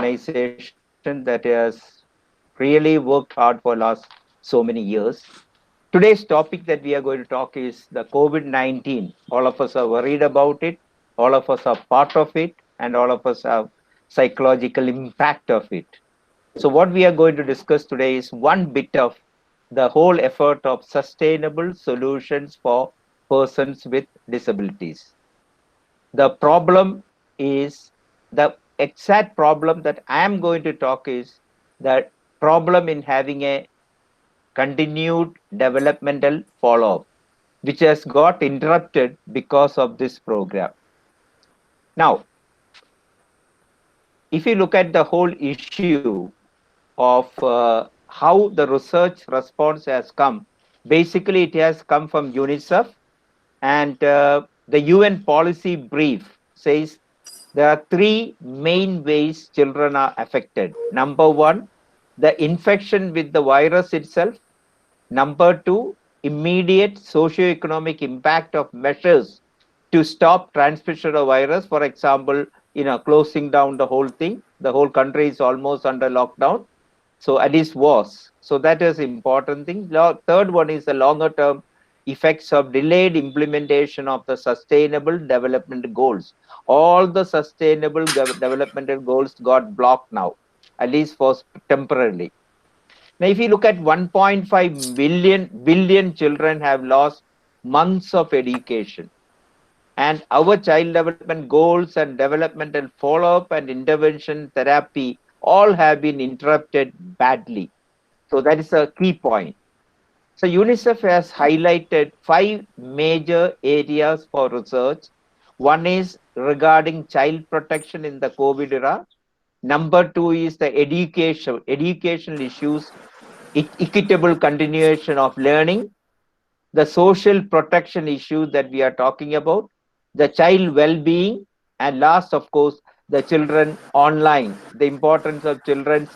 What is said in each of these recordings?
organization that has really worked hard for last so many years. Today's topic that we are going to talk is the COVID-19. All of us are worried about it. All of us are part of it, and all of us have psychological impact of it. So, what we are going to discuss today is one bit of the whole effort of sustainable solutions for persons with disabilities. The problem is the exact problem that I am going to talk is the problem in having a continued developmental follow-up, which has got interrupted because of this program. Now, if you look at the whole issue of how the research response has come, basically it has come from UNICEF, and the UN policy brief says there are three main ways children are affected. Number one, the infection with the virus itself. Number two, immediate socioeconomic impact of measures to stop transmission of virus. For example, closing down the whole thing. The whole country is almost under lockdown. So at least was. So that is important thing. Third one is the longer term effects of delayed implementation of the sustainable development goals. All the sustainable developmental goals got blocked now, at least for temporarily. Now, if you look at 1.5 billion children have lost months of education, and our child development goals and developmental follow-up and intervention therapy all have been interrupted badly. So that is a key point. So UNICEF has highlighted 5 major areas for research. One is regarding child protection in the COVID era. Number two is the educational issues, equitable continuation of learning, the social protection issue that we are talking about, the child well-being, and last, of course, the children online, the importance of children's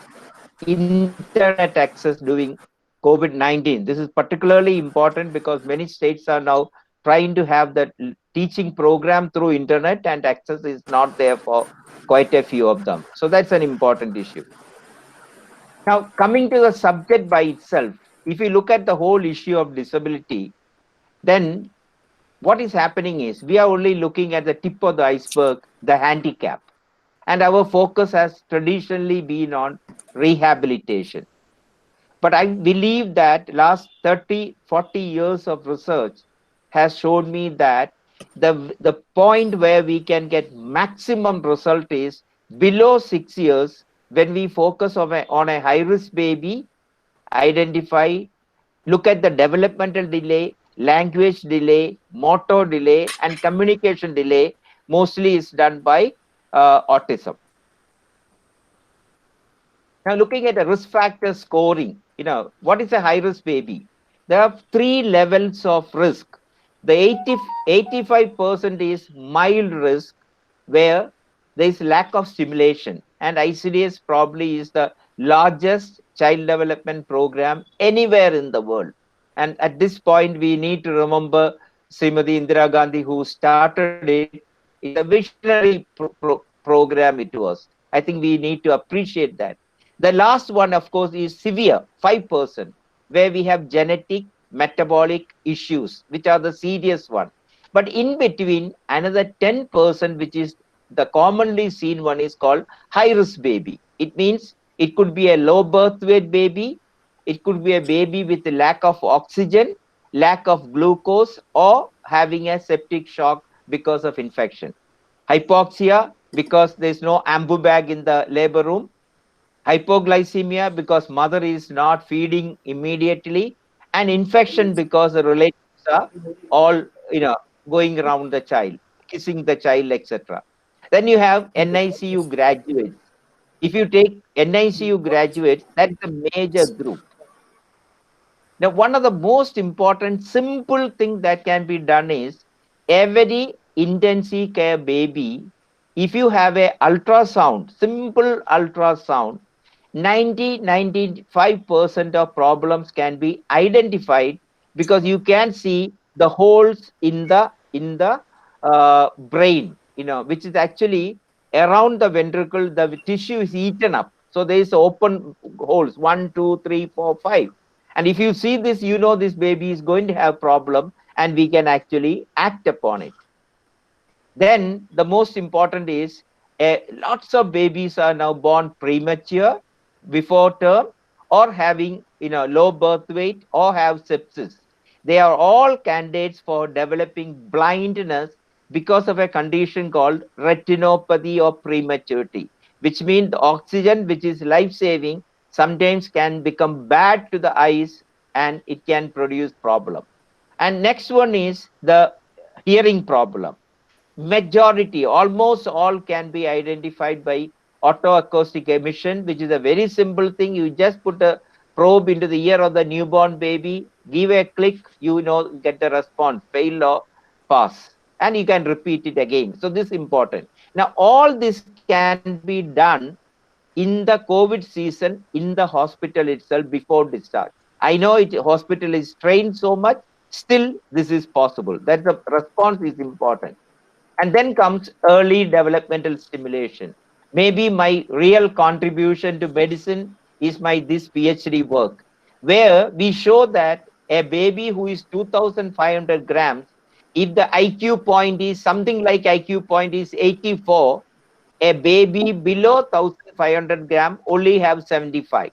internet access during COVID-19. This is particularly important because many states are now trying to have that teaching program through internet, and access is not there for quite a few of them. So that's an important issue. Now, coming to the subject by itself, if you look at the whole issue of disability, then what is happening is we are only looking at the tip of the iceberg, the handicap. And our focus has traditionally been on rehabilitation. But I believe that last 30, 40 years of research has shown me that the point where we can get maximum result is below 6 years, when we focus on a high risk baby, identify, look at the developmental delay, language delay, motor delay, and communication delay, mostly is done by autism. Now, looking at the risk factor scoring, what is a high risk baby? There are 3 levels of risk. The 85% is mild risk, where there is lack of stimulation, and ICDS probably is the largest child development program anywhere in the world. And at this point, we need to remember Srimati Indira Gandhi, who started it. It's a visionary program it was. I think we need to appreciate that. The last one, of course, is severe, 5%, where we have genetic, metabolic issues, which are the serious one. But in between, another 10%, which is the commonly seen one, is called high risk baby. It means it could be a low birth weight baby, it could be a baby with a lack of oxygen, lack of glucose, or having a septic shock because of infection. Hypoxia, because there's no ambu bag in the labor room. Hypoglycemia, because mother is not feeding immediately. And infection, because the relatives are all going around the child, kissing the child, etc. Then you have NICU graduates. If you take NICU graduates, that's a major group. Now, one of the most important simple thing that can be done is every intensive care baby, if you have a ultrasound, simple ultrasound, 95% of problems can be identified, because you can see the holes in the brain, which is actually around the ventricle, the tissue is eaten up. So there is open holes, 1, 2, 3, 4, 5. And if you see this, you know this baby is going to have problem, and we can actually act upon it. Then the most important is, lots of babies are now born premature, before term, or having low birth weight, or have sepsis. They are all candidates for developing blindness because of a condition called retinopathy or prematurity, which means the oxygen, which is life saving, sometimes can become bad to the eyes, and it can produce problem. And next one is the hearing problem. Majority, almost all, can be identified by autoacoustic emission, which is a very simple thing. You just put a probe into the ear of the newborn baby, give a click, get the response, fail or pass, and you can repeat it again. So this is important. Now all this can be done in the COVID season in the hospital itself before discharge. I know it, hospital is trained so much, still this is possible. That the response is important. And then comes early developmental stimulation. Maybe my real contribution to medicine is my this PhD work, where we show that a baby who is 2,500 grams, if the IQ point is something like IQ point is 84, a baby below 1,500 gram only have 75,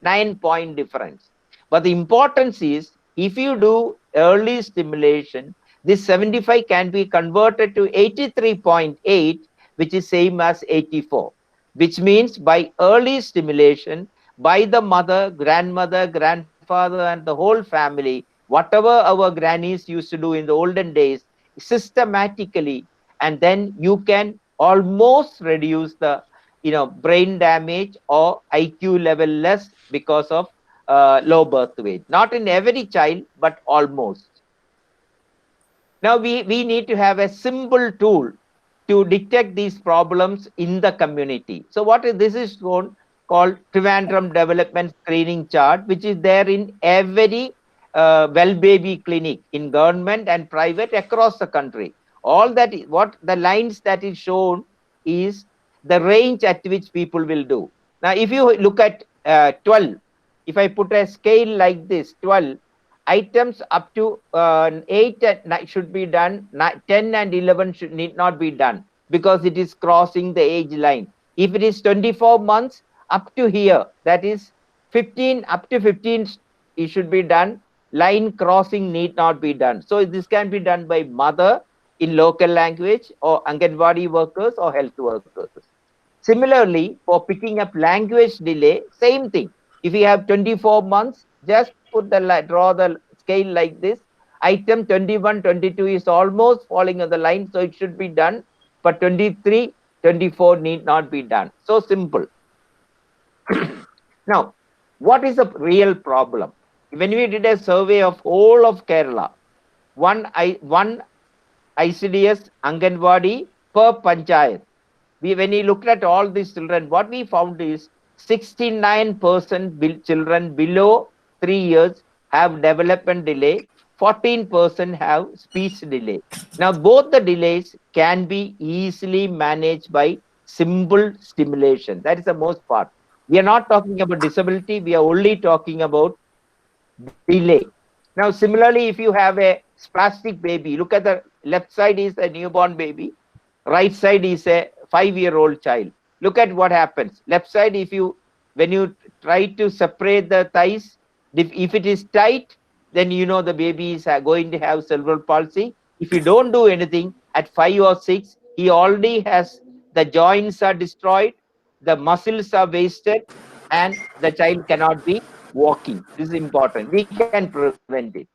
9-point difference. But the importance is, if you do early stimulation, this 75 can be converted to 83.8, which is same as 84, which means by early stimulation, by the mother, grandmother, grandfather, and the whole family, whatever our grannies used to do in the olden days, systematically, and then you can almost reduce the brain damage or IQ level less because of low birth weight. Not in every child, but almost. Now we need to have a simple tool to detect these problems in the community. So what is this is called Trivandrum Development Screening Chart, which is there in every well baby clinic in government and private across the country. All that is, what the lines that is shown is the range at which people will do. Now if you look at 12, if I put a scale like this, 12 items up to 8 and 9 should be done, 10 and 11 need not be done, because it is crossing the age line. If it is 24 months up to here, that is 15, up to 15 it should be done. Line crossing need not be done. So this can be done by mother in local language, or Anganwadi workers, or health workers. Similarly, for picking up language delay, same thing. If you have 24 months, just draw the scale like this. Item 21, 22 is almost falling on the line, so it should be done. But 23, 24 need not be done. So simple. Now, what is the real problem? When we did a survey of all of Kerala, one ICDS Anganwadi per panchayat, when we looked at all these children, what we found is 69% children below 3 years have development delay, 14% have speech delay. Now, both the delays can be easily managed by simple stimulation. That is the most part. We are not talking about disability, we are only talking about delay. Now, similarly, if you have a spastic baby, look at the left side is a newborn baby, right side is a 5-year-old child. Look at what happens. Left side, when you try to separate the thighs, if it is tight, then the baby is going to have cerebral palsy. If you don't do anything, at 5 or 6, he already has, the joints are destroyed, the muscles are wasted, and the child cannot be walking. This is important. We can prevent it.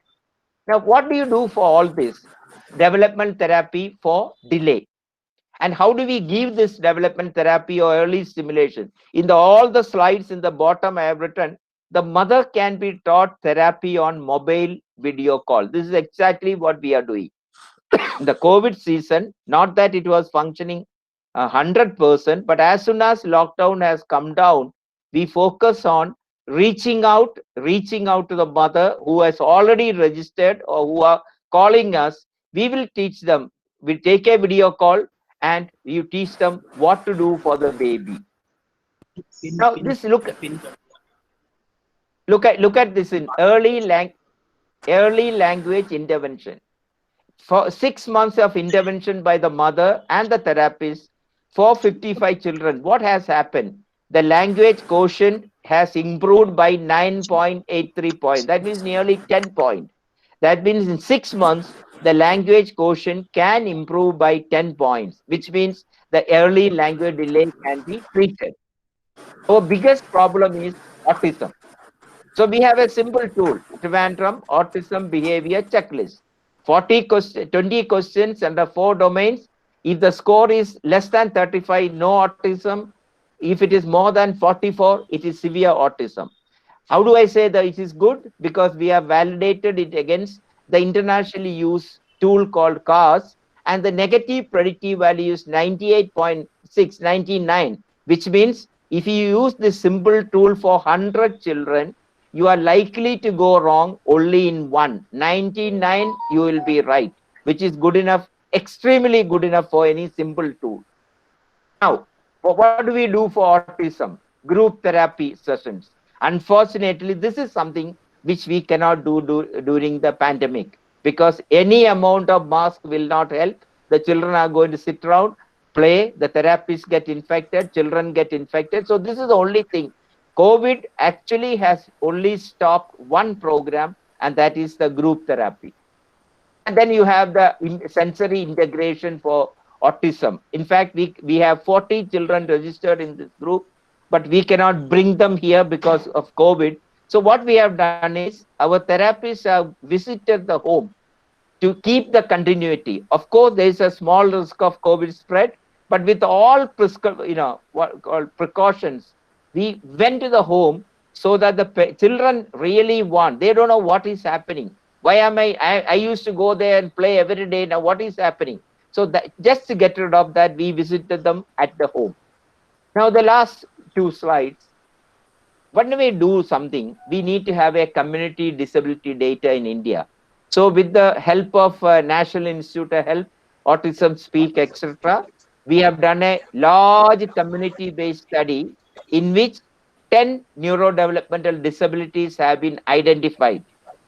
Now, what do you do for all this? Development therapy for delay. And how do we give this development therapy or early stimulation? In all the slides in the bottom I have written, the mother can be taught therapy on mobile video call. This is exactly what we are doing. The COVID season, not that it was functioning 100%, but as soon as lockdown has come down, we focus on reaching out to the mother who has already registered or who are calling us. We will teach them. We take a video call, and you teach them what to do for the baby. Now, this look at this in early language intervention. For 6 months of intervention by the mother and the therapist for 55 children, what has happened? The language quotient has improved by 9.83 points. That means nearly 10 points. That means in 6 months, the language quotient can improve by 10 points, which means the early language delay can be treated. Our biggest problem is autism. So we have a simple tool, Trivandrum Autism Behavior Checklist. 20 questions under 4 domains. If the score is less than 35, no autism. If it is more than 44, it is severe autism. How do I say that it is good? Because we have validated it against the internationally used tool called CARS, and the negative predictive value is 98.6, 99, which means if you use this simple tool for 100 children, you are likely to go wrong only in one. 99, you will be right, which is good enough, extremely good enough for any simple tool. Now, what do we do for autism? Group therapy sessions. Unfortunately, this is something which we cannot do during the pandemic, because any amount of mask will not help. The children are going to sit around, play, the therapists get infected, children get infected. So this is the only thing. COVID actually has only stopped one program, and that is the group therapy. And then you have the sensory integration for autism. In fact, we have 40 children registered in this group, but we cannot bring them here because of COVID. So what we have done is our therapists have visited the home to keep the continuity. Of course, there is a small risk of COVID spread, but with all what called precautions, we went to the home so that the children really want. They don't know what is happening. Why am I used to go there and play every day. Now what is happening? So that, just to get rid of that, we visited them at the home. Now the last 2 slides. When we do something, we need to have a community disability data in India. So with the help of National Institute of Health, Autism Speak, etc., we have done a large community-based study in which 10 neurodevelopmental disabilities have been identified.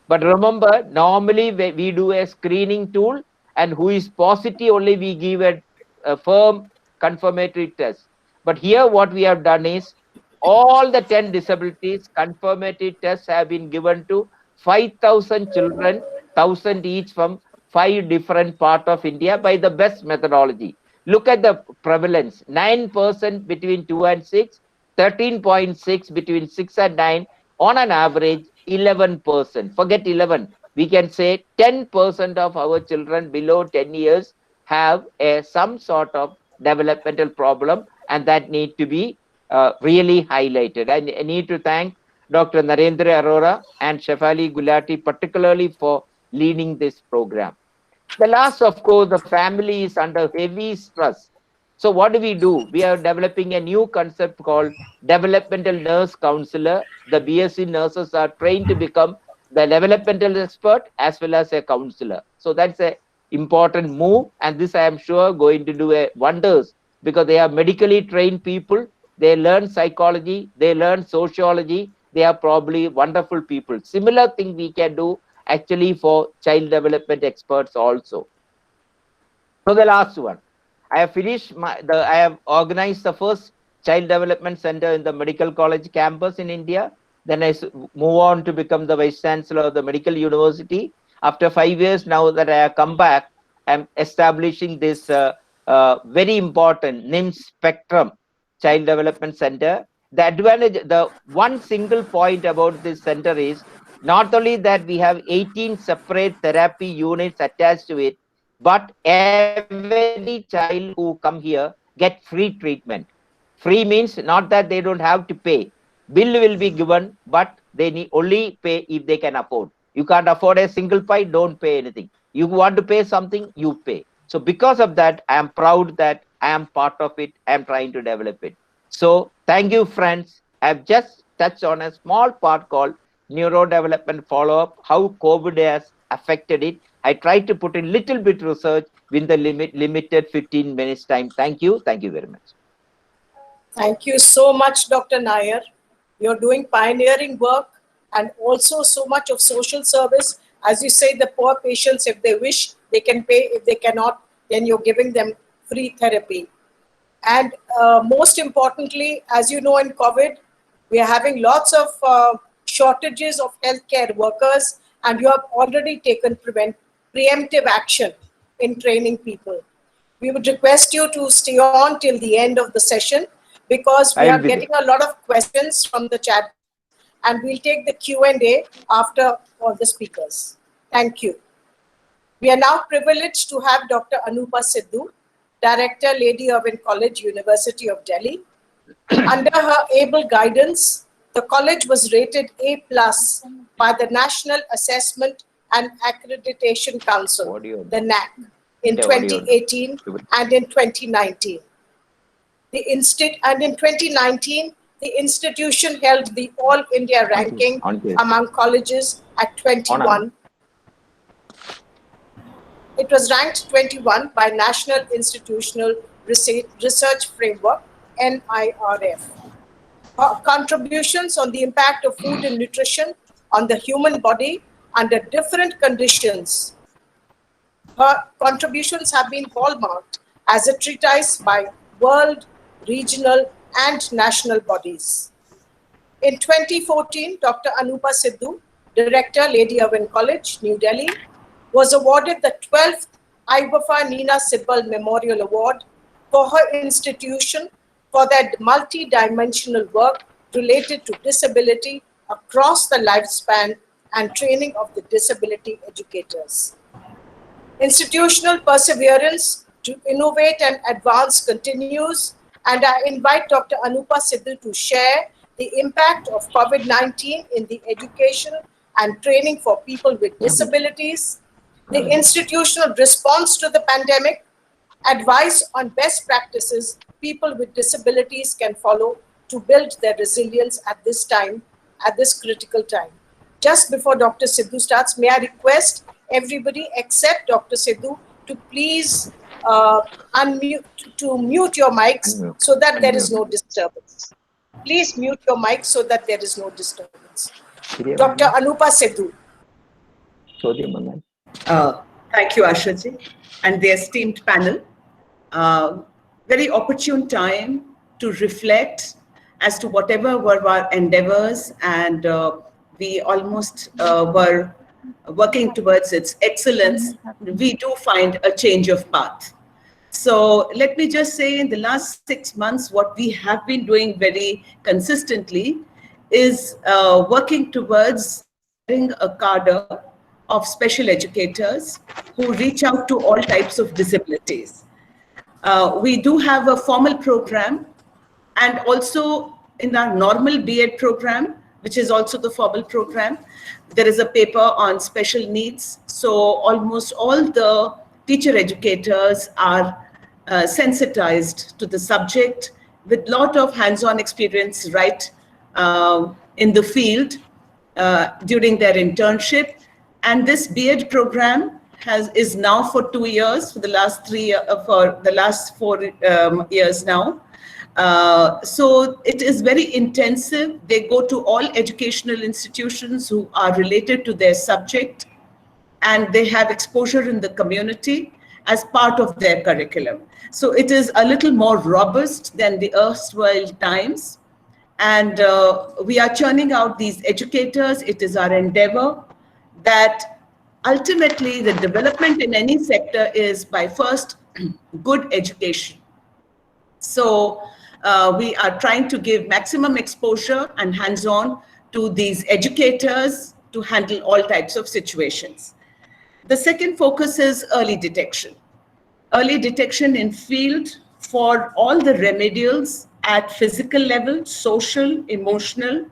But remember, normally we do a screening tool, and who is positive only we give a firm confirmatory test. But here what we have done is all the 10 disabilities confirmatory tests have been given to 5,000 children, 1,000 each from 5 different parts of India by the best methodology. Look at the prevalence, 9% between 2 and 6, 13.6 between 6 and 9, on an average 11%. Forget 11. We can say 10% of our children below 10 years have some sort of developmental problem, and that need to be really highlighted. I need to thank Dr. Narendra Arora and Shefali Gulati particularly for leading this program. The last, of course, the family is under heavy stress. So what do? We are developing a new concept called developmental nurse counselor. The BSc nurses are trained to become the developmental expert as well as a counselor. So that's a important move, and this I am sure going to do wonders, because they are medically trained people. They learn psychology, they learn sociology. They are probably wonderful people. Similar thing we can do actually for child development experts also. So the last one, I have finished I have organized the first child development center in the medical college campus in India. Then I move on to become the vice chancellor of the medical university. After 5 years now that I have come back, I'm establishing this very important NIM Spectrum Child Development Center. The advantage, the one single point about this center is not only that we have 18 separate therapy units attached to it, but every child who come here get free treatment. Free means not that they don't have to pay. Bill will be given, but they need only pay if they can afford. You can't afford a single pie, don't pay anything. You want to pay something, you pay. So because of that, I am proud that I am part of it. I am trying to develop it. So thank you, friends. I've just touched on a small part called neurodevelopment follow-up, how COVID has affected it. I tried to put in little bit research within the limited 15 minutes time. Thank you very much. Thank you so much, Dr. Nair. You're doing pioneering work and also so much of social service. As you say, the poor patients, if they wish, they can pay. If they cannot, then you're giving them free therapy. And most importantly, as you know, in COVID, we are having lots of shortages of healthcare workers, and you have already taken preemptive action in training people. We would request you to stay on till the end of the session, because we are getting a lot of questions from the chat box, and we'll take the Q&A after all the speakers. Thank you. We are now privileged to have Dr. Anupa Sidhu, Director, Lady Irwin College, University of Delhi. Under her able guidance, the college was rated A+ by the National Assessment and Accreditation Council, the NAC, in 2018 and in 2019. In 2019, the institution held the All India ranking among colleges at 21. It was ranked 21 by National Institutional Research Framework, NIRF. Her contributions on the impact of food and nutrition on the human body under different conditions. Her contributions have been hallmarked as a treatise by world, regional, and national bodies. In 2014, Dr. Anupa Sidhu, Director, Lady Irwin College, New Delhi, was awarded the 12th Iwafa Nina Sibbal Memorial Award for her institution for their multi-dimensional work related to disability across the lifespan and training of the disability educators. Institutional perseverance to innovate and advance continues, and I invite Dr. Anupa Sidhu to share the impact of COVID-19 in the education and training for people with disabilities, the institutional response to the pandemic, advice on best practices people with disabilities can follow to build their resilience at this time, at this critical time. Just before Dr. Sidhu starts, may I request everybody except Dr. Sidhu to please mute your mics so that there is no disturbance. Please mute your mics so that there is no disturbance. Dr. Anupa Sidhu. Thank you, Ashaji, and the esteemed panel. Very opportune time to reflect as to whatever were our endeavors, and we almost were working towards its excellence. We do find a change of path. So let me just say, in the last 6 months, what we have been doing very consistently is working towards having a cadre of special educators who reach out to all types of disabilities. We do have a formal program, and also in our normal B.Ed program, which is also the formal program, there is a paper on special needs. So almost all the teacher educators are sensitized to the subject with lot of hands-on experience right in the field during their internship. And this B.Ed program is now for 2 years, for the last 4 years now. So it is very intensive. They go to all educational institutions who are related to their subject, and they have exposure in the community as part of their curriculum. So it is a little more robust than the erstwhile times. And we are churning out these educators. It is our endeavor that ultimately the development in any sector is by first good education. So we are trying to give maximum exposure and hands-on to these educators to handle all types of situations. The second focus is early detection. Early detection in field for all the remedials at physical level, social, emotional.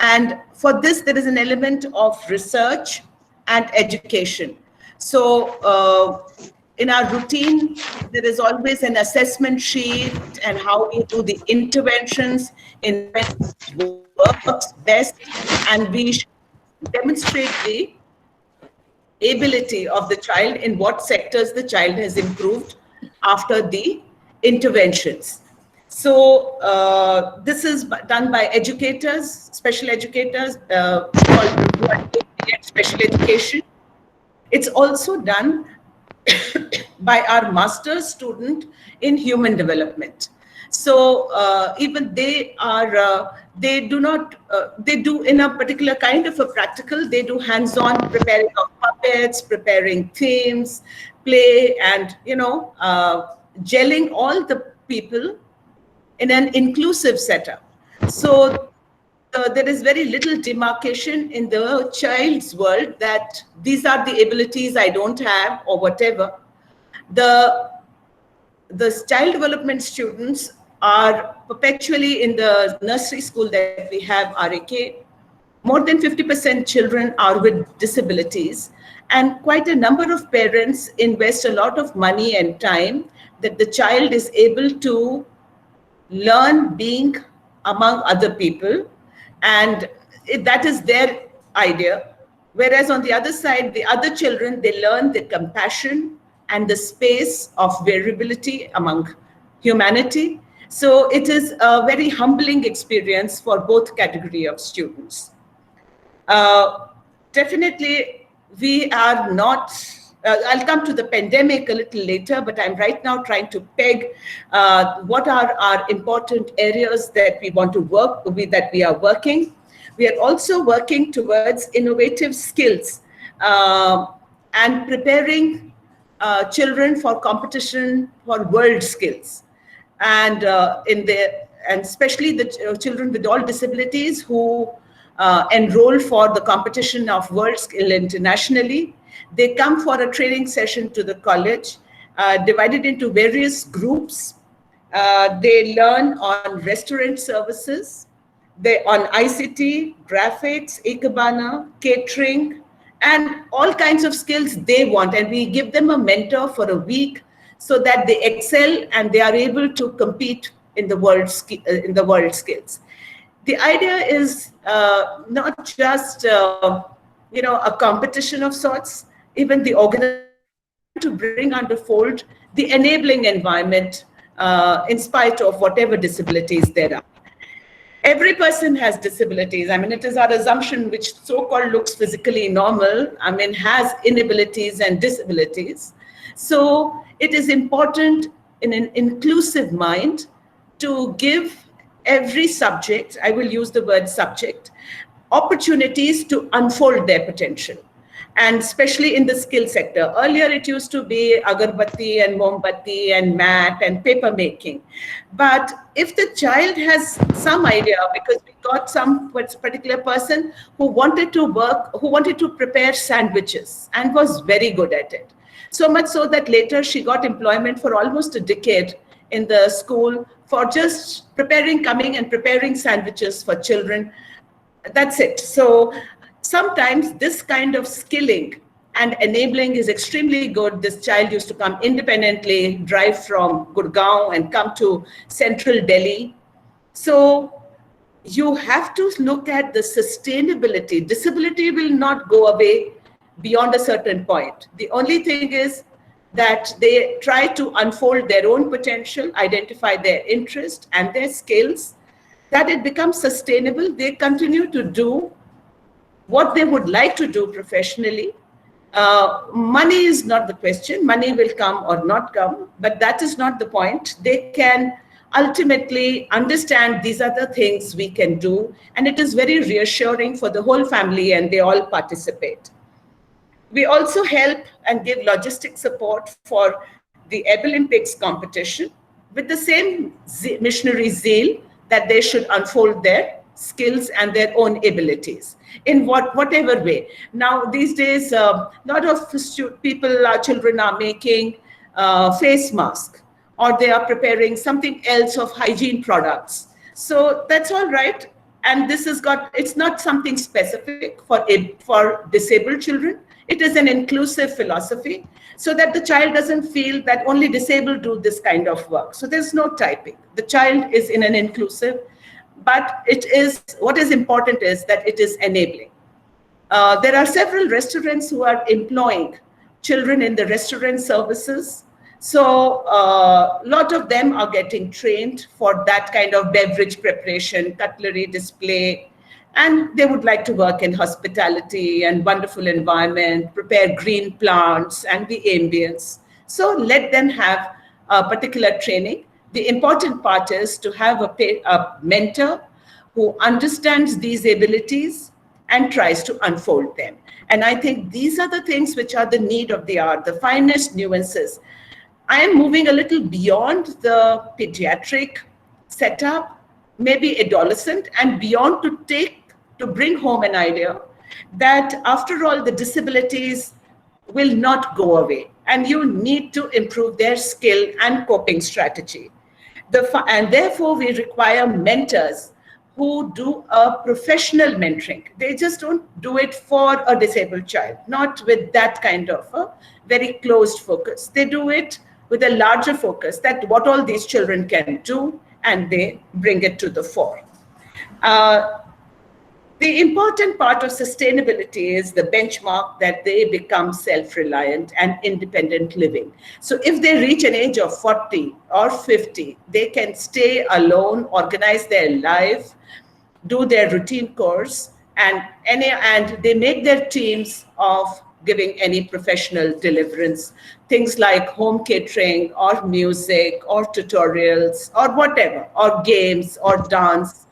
And for this, there is an element of research and education. So in our routine, there is always an assessment sheet and how we do the interventions in what works best, and we demonstrate the ability of the child, in what sectors the child has improved after the interventions. So this is done by educators, special educators, called who are doing special education. It's also done by our master's student in human development. So even they are, they do in a particular kind of a practical, they do hands-on preparing of puppets, preparing themes, play, and, gelling all the people in an inclusive setup. So there is very little demarcation in the child's world that these are the abilities I don't have or whatever. The child development students are perpetually in the nursery school that we have, RAK. More than 50% children are with disabilities, and quite a number of parents invest a lot of money and time that the child is able to learn being among other people, and that is their idea. Whereas on the other side, the other children, they learn the compassion and the space of variability among humanity. So it is a very humbling experience for both category of students. Definitely, we are not, I'll come to the pandemic a little later, but I'm right now trying to peg what are our important areas that we want to work with, that we are working. We are also working towards innovative skills and preparing children for competition for world skills. And and especially the children with all disabilities who enroll for the competition of world skill internationally. They come for a training session to the college, divided into various groups. They learn on restaurant services, on ICT, graphics, Ikebana, catering, and all kinds of skills they want. And we give them a mentor for a week so that they excel and they are able to compete in the world skills. The idea is not just a competition of sorts. Even the organization to bring under fold the enabling environment in spite of whatever disabilities there are. Every person has disabilities. I mean, it is our assumption, which so-called looks physically normal, I mean, has inabilities and disabilities. So it is important in an inclusive mind to give every subject, I will use the word subject, opportunities to unfold their potential. And especially in the skill sector. Earlier, it used to be agarbatti and mombatti and mat and paper making. But if the child has some idea, because we got some particular person who wanted to prepare sandwiches and was very good at it. So much so that later she got employment for almost a decade in the school for just coming and preparing sandwiches for children. That's it. So sometimes this kind of skilling and enabling is extremely good. This child used to come independently, drive from Gurgaon and come to central Delhi. So you have to look at the sustainability. Disability will not go away beyond a certain point. The only thing is that they try to unfold their own potential, identify their interest and their skills, that it becomes sustainable. They continue to do what they would like to do professionally. Money is not the question. Money will come or not come, but that is not the point. They can ultimately understand these are the things we can do, and it is very reassuring for the whole family, and they all participate. We also help and give logistic support for the Olympics competition with the same missionary zeal that they should unfold their skills and their own abilities in whatever way. Now, these days, a lot of children are making face masks, or they are preparing something else of hygiene products. So that's all right. And this it's not something specific for disabled children. It is an inclusive philosophy so that the child doesn't feel that only disabled do this kind of work. So there's no typing. The child is in an inclusive, but what is important is that it is enabling. There are several restaurants who are employing children in the restaurant services. So a lot of them are getting trained for that kind of beverage preparation, cutlery display, and they would like to work in hospitality and wonderful environment, prepare green plants and the ambience. So let them have a particular training. The important part is to have a mentor who understands these abilities and tries to unfold them. And I think these are the things which are the need of the hour, the finest nuances. I am moving a little beyond the pediatric setup, maybe adolescent, and beyond to bring home an idea that after all, the disabilities will not go away, and you need to improve their skill and coping strategy. And therefore, we require mentors who do a professional mentoring. They just don't do it for a disabled child, not with that kind of a very closed focus. They do it with a larger focus, that what all these children can do, and they bring it to the fore. The important part of sustainability is the benchmark that they become self-reliant and independent living. So if they reach an age of 40 or 50, they can stay alone, organize their life, do their routine course, and they make their teams of giving any professional deliverance, things like home catering or music or tutorials or whatever, or games or dance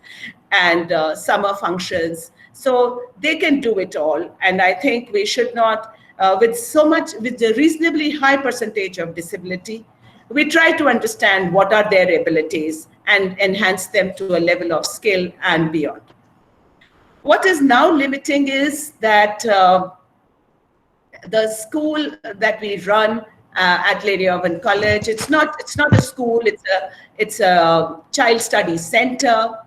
and summer functions. So they can do it all. And I think we should not, with a reasonably high percentage of disability, we try to understand what are their abilities and enhance them to a level of skill and beyond. What is now limiting is that the school that we run at Lady Irwin College, it's not a school, it's a child study center.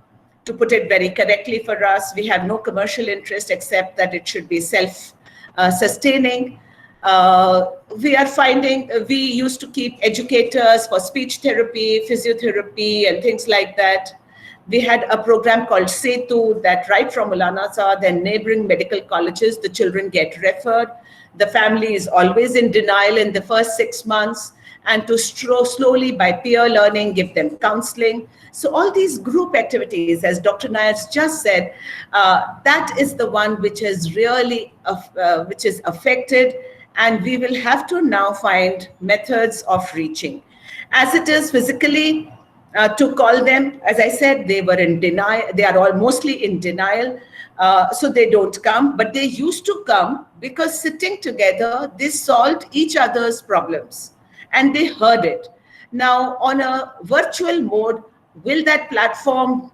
To put it very correctly for us, we have no commercial interest except that it should be self-sustaining. We are finding, we used to keep educators for speech therapy, physiotherapy, and things like that. We had a program called Setu that right from Maulana Azad and neighboring medical colleges, the children get referred. The family is always in denial in the first 6 months, and to slowly by peer learning, give them counseling. So all these group activities, as Dr. Nair just said, that is the one which is really, which is affected, and we will have to now find methods of reaching. As it is physically, to call them, as I said, they were in denial, they are all mostly in denial, so they don't come, but they used to come because sitting together, they solved each other's problems and they heard it. Now on a virtual mode, will that platform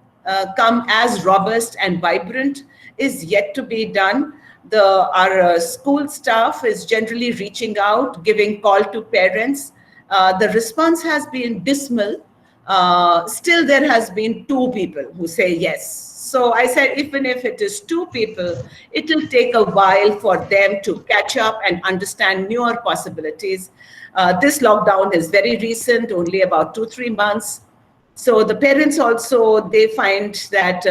come as robust and vibrant is yet to be done. Our school staff is generally reaching out, giving call to parents. The response has been dismal. Still there has been 2 people who say yes. So I said, even if it is 2 people, it will take a while for them to catch up and understand newer possibilities. This lockdown is very recent, only about 2-3 months. So the parents also, they find that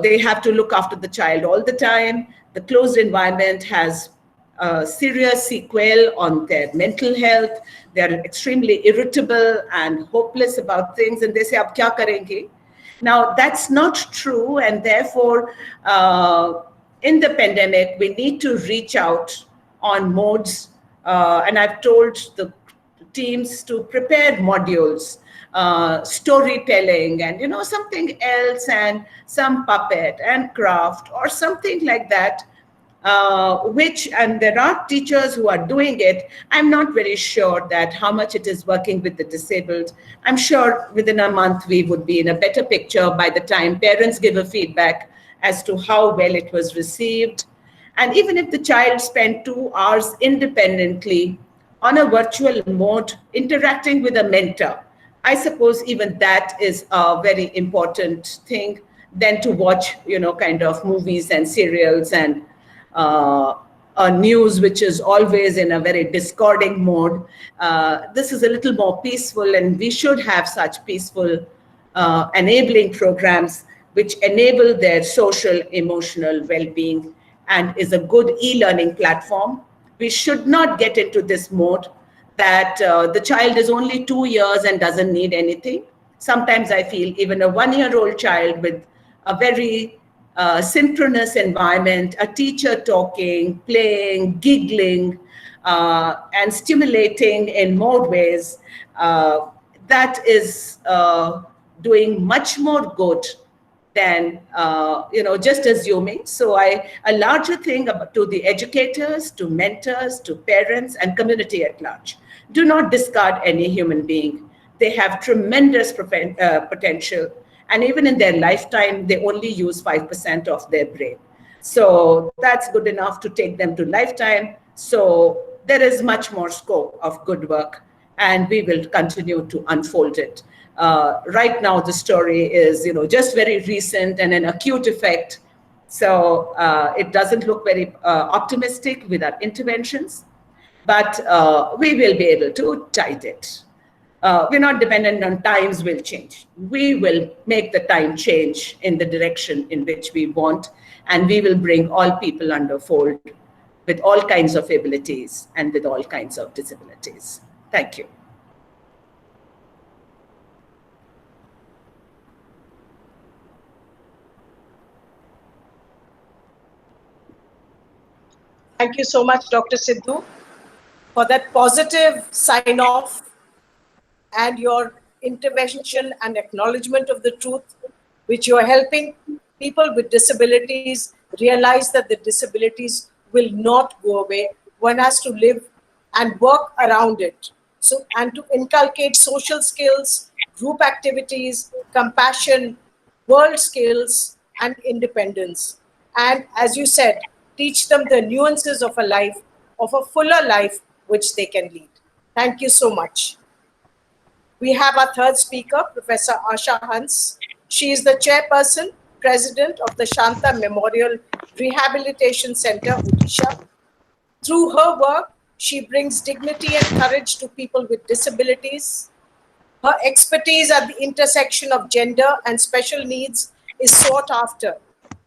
they have to look after the child all the time. The closed environment has a serious sequel on their mental health. They're extremely irritable and hopeless about things, and they say, "Ab kya karenge?" Now, that's not true, and therefore, in the pandemic, we need to reach out on modes, and I've told the teams to prepare modules, storytelling, and something else, and some puppet and craft or something like that, and there are teachers who are doing it. I'm not very sure that how much it is working with the disabled. I'm sure within a month we would be in a better picture by the time parents give a feedback as to how well it was received. And even if the child spent 2 hours independently on a virtual mode interacting with a mentor, I suppose even that is a very important thing than to watch, kind of movies and serials and a news which is always in a very discording mode. This is a little more peaceful, and we should have such peaceful enabling programs which enable their social, emotional well-being and is a good e-learning platform. We should not get into this mode that the child is only 2 years and doesn't need anything. Sometimes I feel even a 1-year-old child with a very synchronous environment, a teacher talking, playing, giggling, and stimulating in more ways, that is doing much more good than just assuming. So a larger thing to the educators, to mentors, to parents, and community at large. Do not discard any human being. They have tremendous potential, and even in their lifetime, they only use 5% of their brain. So that's good enough to take them to lifetime. So there is much more scope of good work, and we will continue to unfold it. Right now, the story is, just very recent and an acute effect. So it doesn't look very optimistic with our interventions, but we will be able to tide it. We're not dependent on times will change. We will make the time change in the direction in which we want, and we will bring all people under fold with all kinds of abilities and with all kinds of disabilities. Thank you. Thank you so much, Dr. Sidhu, for that positive sign-off and your intervention and acknowledgement of the truth, which you are helping people with disabilities realize that the disabilities will not go away. One has to live and work around it. So, and to inculcate social skills, group activities, compassion, world skills, and independence. And as you said, teach them the nuances of a life, of a fuller life, which they can lead. Thank you so much. We have our third speaker, Professor Asha Hans. She is the chairperson, president of the Shanta Memorial Rehabilitation Center, Odisha. Through her work, she brings dignity and courage to people with disabilities. Her expertise at the intersection of gender and special needs is sought after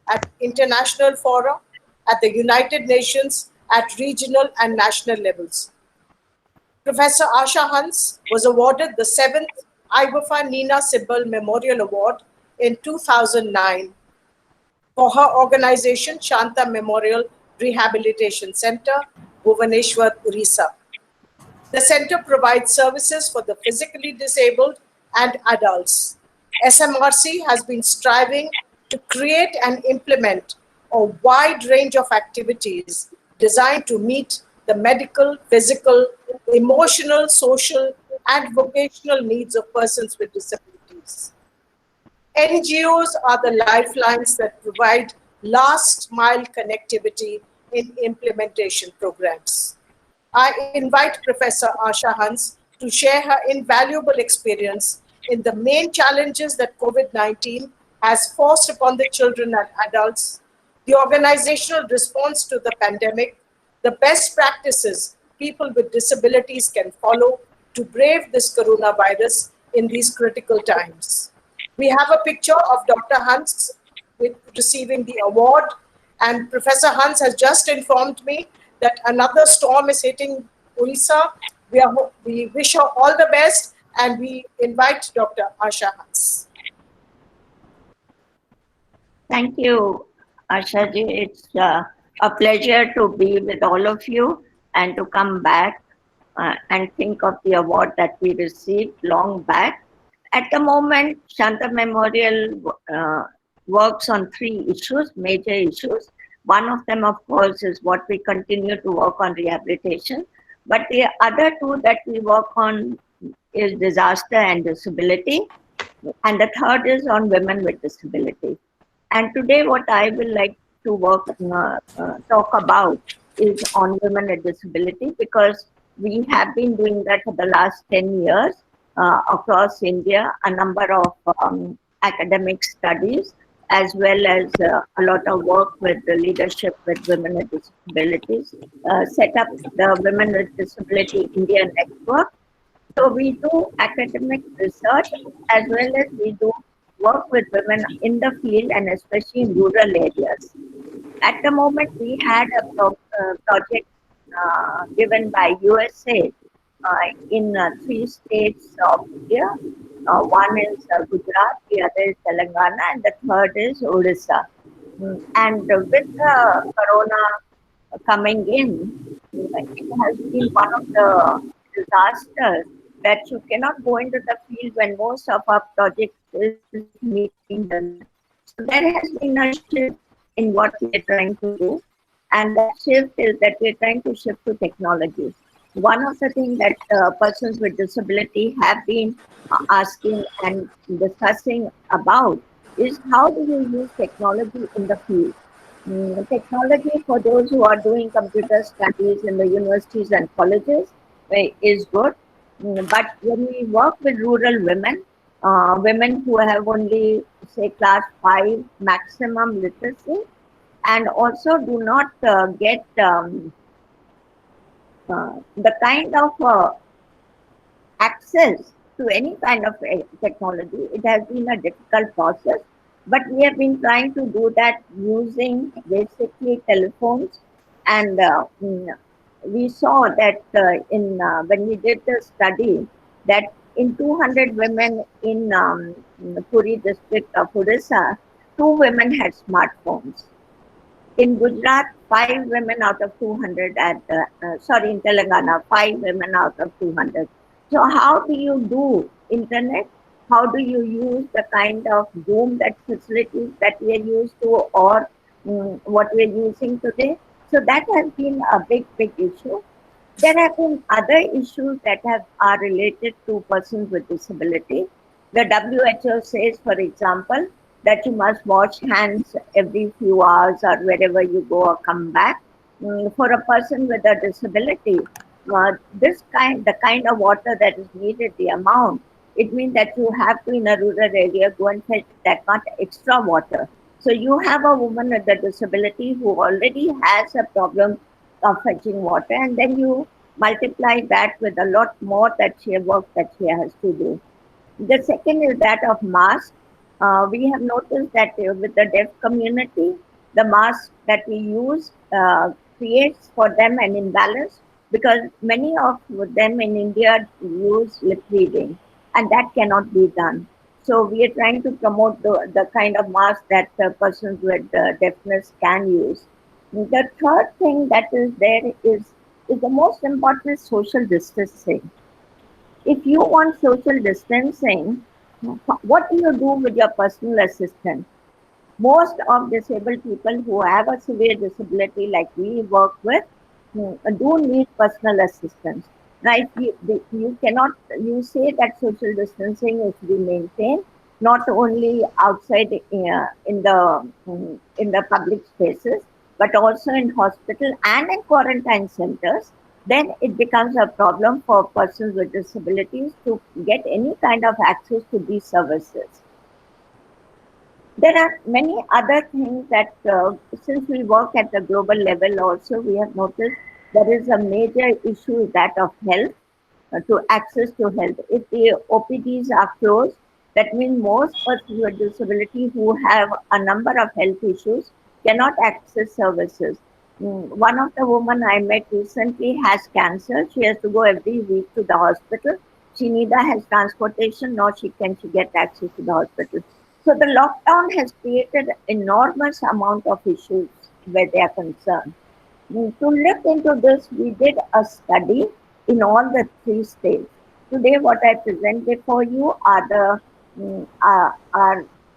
at international fora, at the United Nations, at regional and national levels. Professor Asha Hans was awarded the 7th Iwafa Nina Sibbal Memorial Award in 2009 for her organization, Shanta Memorial Rehabilitation Center, Bhubaneswar, Orissa. The center provides services for the physically disabled and adults. SMRC has been striving to create and implement a wide range of activities designed to meet the medical, physical, emotional, social, and vocational needs of persons with disabilities. NGOs are the lifelines that provide last-mile connectivity in implementation programs. I invite Professor Asha Hans to share her invaluable experience in the main challenges that COVID-19 has forced upon the children and adults, the organizational response to the pandemic, the best practices people with disabilities can follow to brave this coronavirus in these critical times. We have a picture of Dr. Hans receiving the award, and Professor Hans has just informed me that another storm is hitting Orissa. We wish her all the best, and we invite Dr. Asha Hans. Thank you, Asha ji. It's a pleasure to be with all of you and to come back and think of the award that we received long back. At the moment, Shanta Memorial works on 3 issues, major issues. One of them, of course, is what we continue to work on, rehabilitation. But the other 2 that we work on is disaster and disability. And the third is on women with disability. And today what I will like to talk about is on women with disability, because we have been doing that for the last 10 years across India, a number of academic studies, as well as a lot of work with the leadership with women with disabilities, set up the Women with Disability India Network. So we do academic research as well as we do work with women in the field and especially in rural areas. At the moment, we had a project given by USA in 3 states of India. One is Gujarat, the other is Telangana, and the third is Odisha. And with the corona coming in, it has been one of the disasters that you cannot go into the field when most of our projects is meeting the. So there has been a shift in what we are trying to do, and that shift is that we are trying to shift to technology. One of the things that persons with disability have been asking and discussing about is how do you use technology in the field? Technology for those who are doing computer studies in the universities and colleges is good. But when we work with rural women, women who have only say class 5 maximum literacy and also do not get the kind of access to any kind of technology, it has been a difficult process. But we have been trying to do that using basically telephones. And we saw that when we did the study, that in 200 women in Puri district of Odisha, 2 women had smartphones. In Gujarat, 5 women out of 200 in Telangana, 5 women out of 200. So how do you do internet? How do you use the kind of Zoom that facilities that we are used to, or what we are using today? So that has been a big issue. There have been other issues that are related to persons with disability. The WHO says, for example, that you must wash hands every few hours or wherever you go or come back. For a person with a disability, the kind of water that is needed, the amount, it means that you have to, in a rural area, go and fetch that much extra water. So you have a woman with a disability who already has a problem of fetching water, and then you multiply that with a lot more work that she has to do. The second is that of masks. We have noticed that with the deaf community, the mask that we use creates for them an imbalance, because many of them in India use lip reading, and that cannot be done. So we are trying to promote the kind of mask that persons with deafness can use. The third thing that is there is the most important, social distancing. If you want social distancing, what do you do with your personal assistant? Most of disabled people who have a severe disability, like we work with, do need personal assistance. Now, if you cannot, you say that social distancing is to be maintained, not only outside in the public spaces, but also in hospital and in quarantine centers, then it becomes a problem for persons with disabilities to get any kind of access to these services. There are many other things that, since we work at the global level also, we have noticed there is a major issue, that of health, to access to health. If the OPDs are closed, that means most persons with disability who have a number of health issues cannot access services. One of the women I met recently has cancer. She has to go every week to the hospital. She neither has transportation nor she get access to the hospital. So the lockdown has created enormous amount of issues where they are concerned. To look into this, we did a study in all the 3 states. Today, what I presented for you are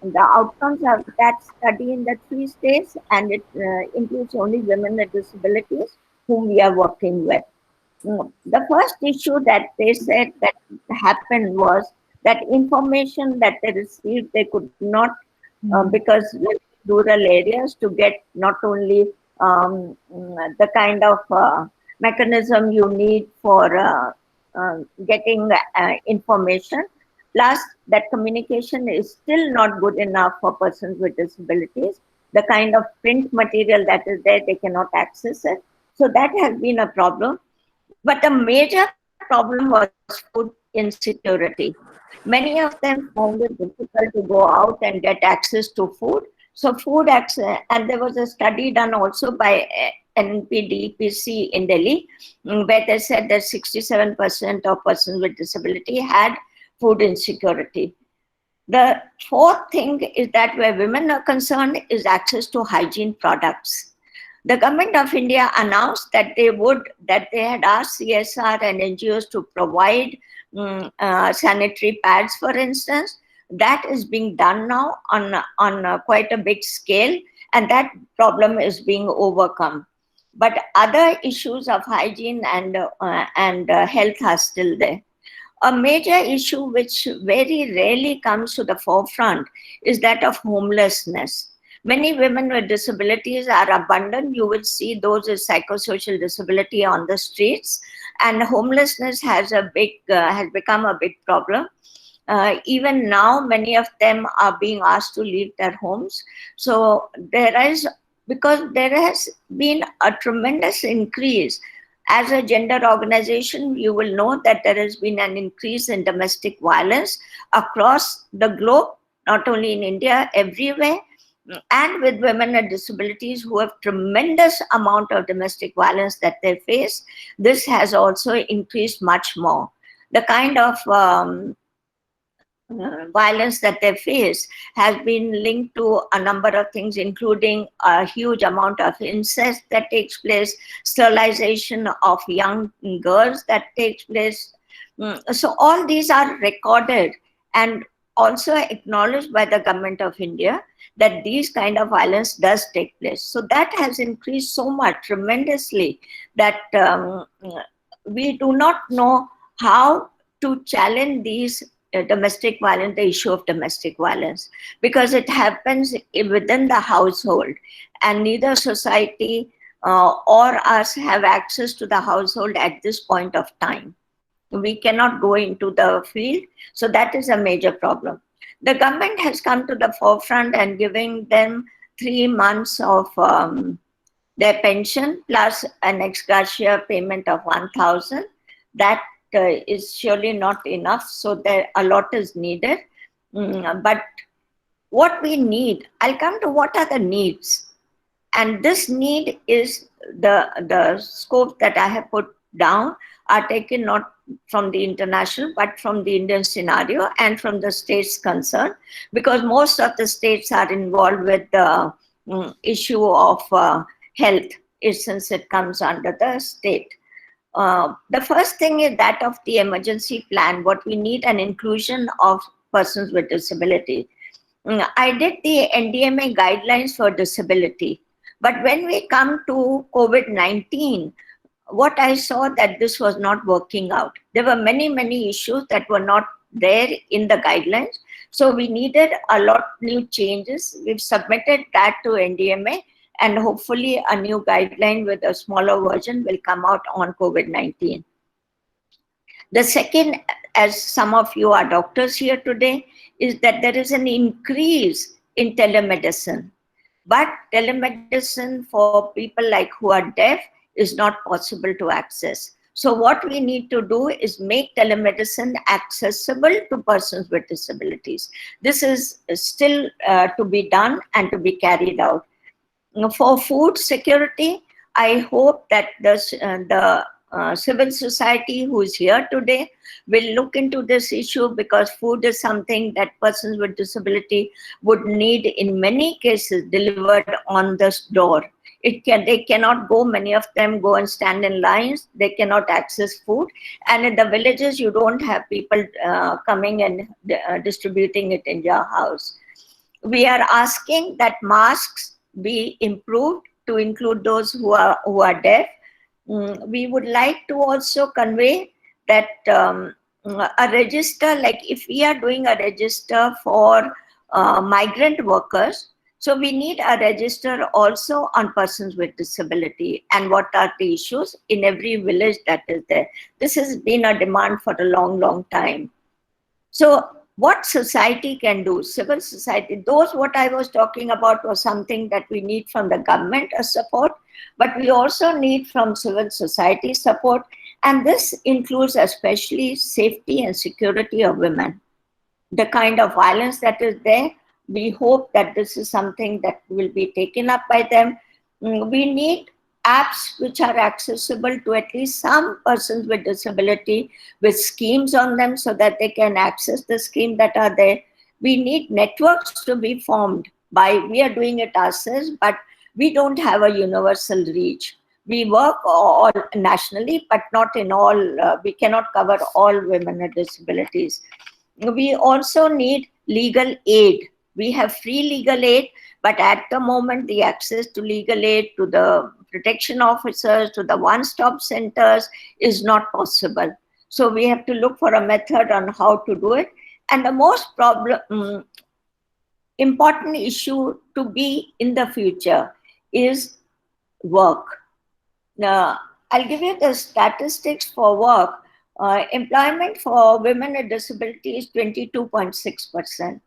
the outcomes of that study in the 3 states, and it includes only women with disabilities whom we are working with. The first issue that they said that happened was that information that they received, they could not, because rural areas, to get not only the kind of mechanism you need for getting information, plus that communication is still not good enough for persons with disabilities. The kind of print material that is there, they cannot access it. So that has been a problem. But the major problem was food insecurity. Many of them found it difficult to go out and get access to food. So food access, and there was a study done also by NPDPC in Delhi, where they said that 67% of persons with disability had food insecurity. The fourth thing is that where women are concerned is access to hygiene products. The government of India announced that they had asked CSR and NGOs to provide sanitary pads, for instance. That is being done now on quite a big scale, and that problem is being overcome. But other issues of hygiene and health are still there. A major issue which very rarely comes to the forefront is that of homelessness. Many women with disabilities are abundant. You will see those with psychosocial disability on the streets, and homelessness has become a big problem. Even now, many of them are being asked to leave their homes. So because there has been a tremendous increase. As a gender organization, you will know that there has been an increase in domestic violence across the globe, not only in India, everywhere, and with women with disabilities who have tremendous amount of domestic violence that they face. This has also increased much more. The kind of violence that they face has been linked to a number of things, including a huge amount of incest that takes place, sterilization of young girls that takes place. So all these are recorded and also acknowledged by the government of India that these kind of violence does take place. So that has increased so much tremendously that we do not know how to challenge these domestic violence, the issue of domestic violence, because it happens within the household, and neither society or us have access to the household at this point of time. We cannot go into the field, so that is a major problem. The government has come to the forefront and giving them 3 months of their pension plus an ex gratia payment of 1,000. That is surely not enough, so there a lot is needed. But what we need, I'll come to what are the needs, and this need is the scope that I have put down are taken not from the international but from the Indian scenario and from the states concerned, because most of the states are involved with the issue of health, since it comes under the state. The first thing is that of the emergency plan, what we need an inclusion of persons with disability. I did the NDMA guidelines for disability, but when we come to COVID-19, what I saw that this was not working out. There were many, many issues that were not there in the guidelines. So we needed a lot new changes. We've submitted that to NDMA, and hopefully a new guideline with a smaller version will come out on COVID-19. The second, as some of you are doctors here today, is that there is an increase in telemedicine. But telemedicine for people like who are deaf is not possible to access. So what we need to do is make telemedicine accessible to persons with disabilities. This is still to be done and to be carried out. For food security, I hope that the civil society who is here today will look into this issue, because food is something that persons with disability would need in many cases delivered on the door. They cannot go, many of them go and stand in lines, they cannot access food. And in the villages, you don't have people coming and distributing it in your house. We are asking that masks be improved to include those who are deaf. We would like to also convey that a register, like if we are doing a register for migrant workers, so we need a register also on persons with disability and what are the issues in every village that is there. This has been a demand for a long, long time. So what society can do, civil society, those what I was talking about was something that we need from the government as support, but we also need from civil society support, and this includes especially safety and security of women. The kind of violence that is there, We hope that this is something that will be taken up by them. We need apps which are accessible to at least some persons with disability, with schemes on them so that they can access the scheme that are there. We need networks to be formed we are doing it ourselves, but we don't have a universal reach. We work all nationally, but not in all, we cannot cover all women with disabilities. We also need legal aid. We have free legal aid, but at the moment, the access to legal aid, to the protection officers, to the one-stop centers is not possible. So we have to look for a method on how to do it. And the most important issue to be in the future is work. Now, I'll give you the statistics for work. Employment for women with disability is 22.6%.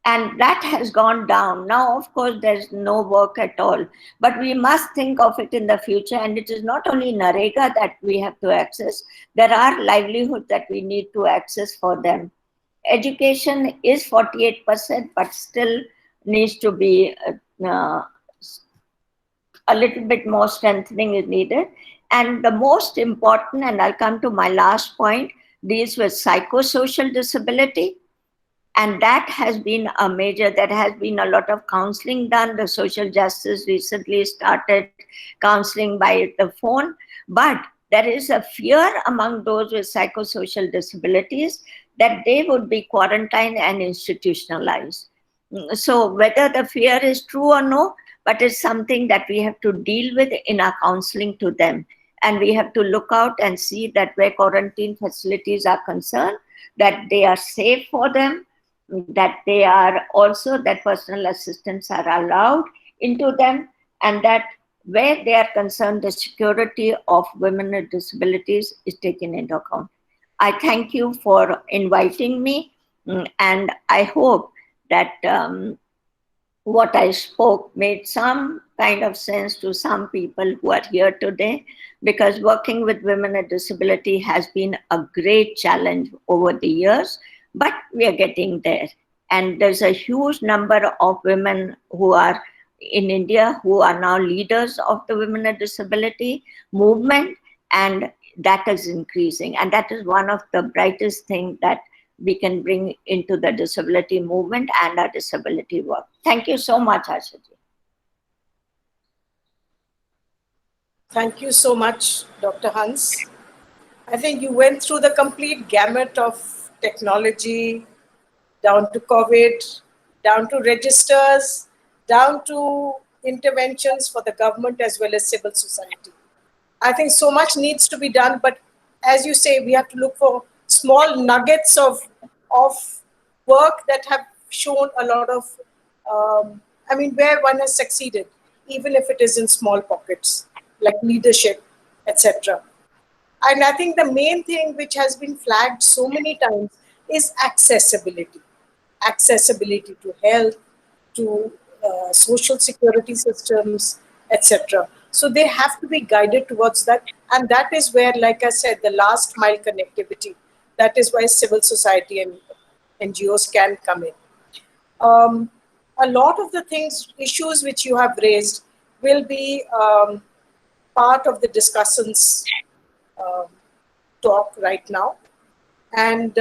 And that has gone down. Now, of course, there's no work at all. But we must think of it in the future. And it is not only NREGA that we have to access. There are livelihoods that we need to access for them. Education is 48%, but still needs to be a little bit more strengthening is needed. And the most important, and I'll come to my last point, deals with psychosocial disability. And that has been a major, there has been a lot of counseling done. The social justice recently started counseling by the phone. But there is a fear among those with psychosocial disabilities that they would be quarantined and institutionalized. So whether the fear is true or no, but it's something that we have to deal with in our counseling to them. And we have to look out and see that where quarantine facilities are concerned, that they are safe for them, that they are also, that personal assistants are allowed into them, and that where they are concerned, the security of women with disabilities is taken into account. I thank you for inviting me, and I hope that what I spoke made some kind of sense to some people who are here today, because working with women with disability has been a great challenge over the years, but we are getting there. And there's a huge number of women who are in India who are now leaders of the women with disability movement, and that is increasing. And that is one of the brightest things that we can bring into the disability movement and our disability work. Thank you so much, Ashaji. Thank you so much, Dr. Hans. I think you went through the complete gamut of technology, down to COVID, down to registers, down to interventions for the government as well as civil society. I think so much needs to be done, but as you say, we have to look for small nuggets of work that have shown a lot of, where one has succeeded, even if it is in small pockets, like leadership, etc. And I think the main thing which has been flagged so many times is accessibility. Accessibility to health, to social security systems, etc. So they have to be guided towards that. And that is where, like I said, the last mile connectivity, that is why civil society and NGOs can come in. A lot of the issues which you have raised will be part of the discussants talk right now. And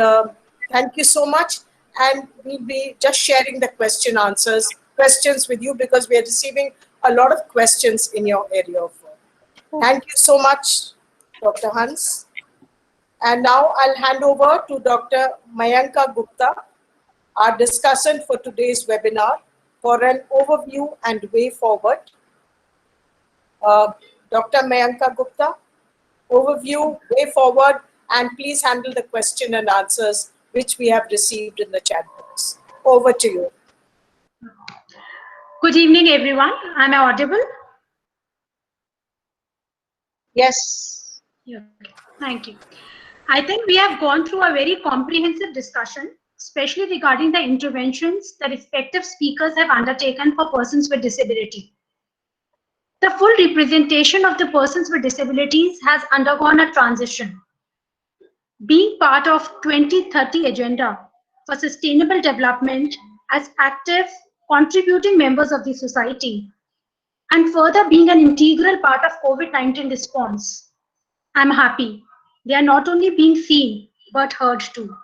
thank you so much. And we'll be just sharing the questions with you, because we are receiving a lot of questions in your area of work. Thank you so much, Dr. Hans. And now I'll hand over to Dr. Mayanka Gupta, our discussant for today's webinar, for an overview and way forward. Dr. Mayanka Gupta, overview, way forward, and please handle the question and answers which we have received in the chat box. Over to you. Good evening, everyone. Am I audible? Yes. Yeah. Thank you. I think we have gone through a very comprehensive discussion, especially regarding the interventions the respective speakers have undertaken for persons with disability. The full representation of the persons with disabilities has undergone a transition. Being part of 2030 Agenda for Sustainable Development as active, contributing members of the society, and further being an integral part of COVID-19 response. I'm happy they are not only being seen, but heard too.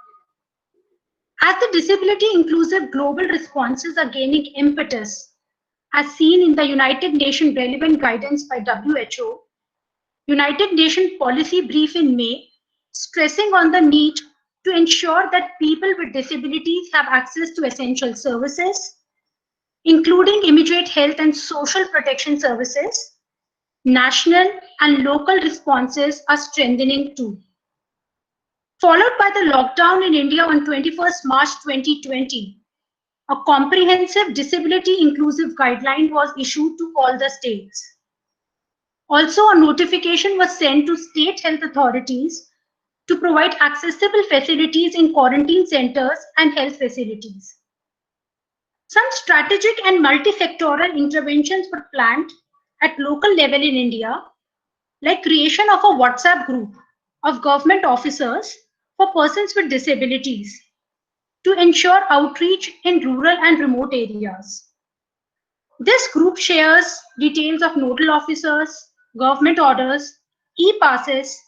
As the disability inclusive global responses are gaining impetus, as seen in the United Nations relevant guidance by WHO, United Nations policy brief in May, stressing on the need to ensure that people with disabilities have access to essential services, including immediate health and social protection services. National and local responses are strengthening too. Followed by the lockdown in India on 21st March 2020, a comprehensive disability inclusive guideline was issued to all the states. Also, a notification was sent to state health authorities to provide accessible facilities in quarantine centers and health facilities. Some strategic and multi-sectoral interventions were planned at local level in India, like creation of a WhatsApp group of government officers for persons with disabilities to ensure outreach in rural and remote areas. This group shares details of nodal officers, government orders, e-passes,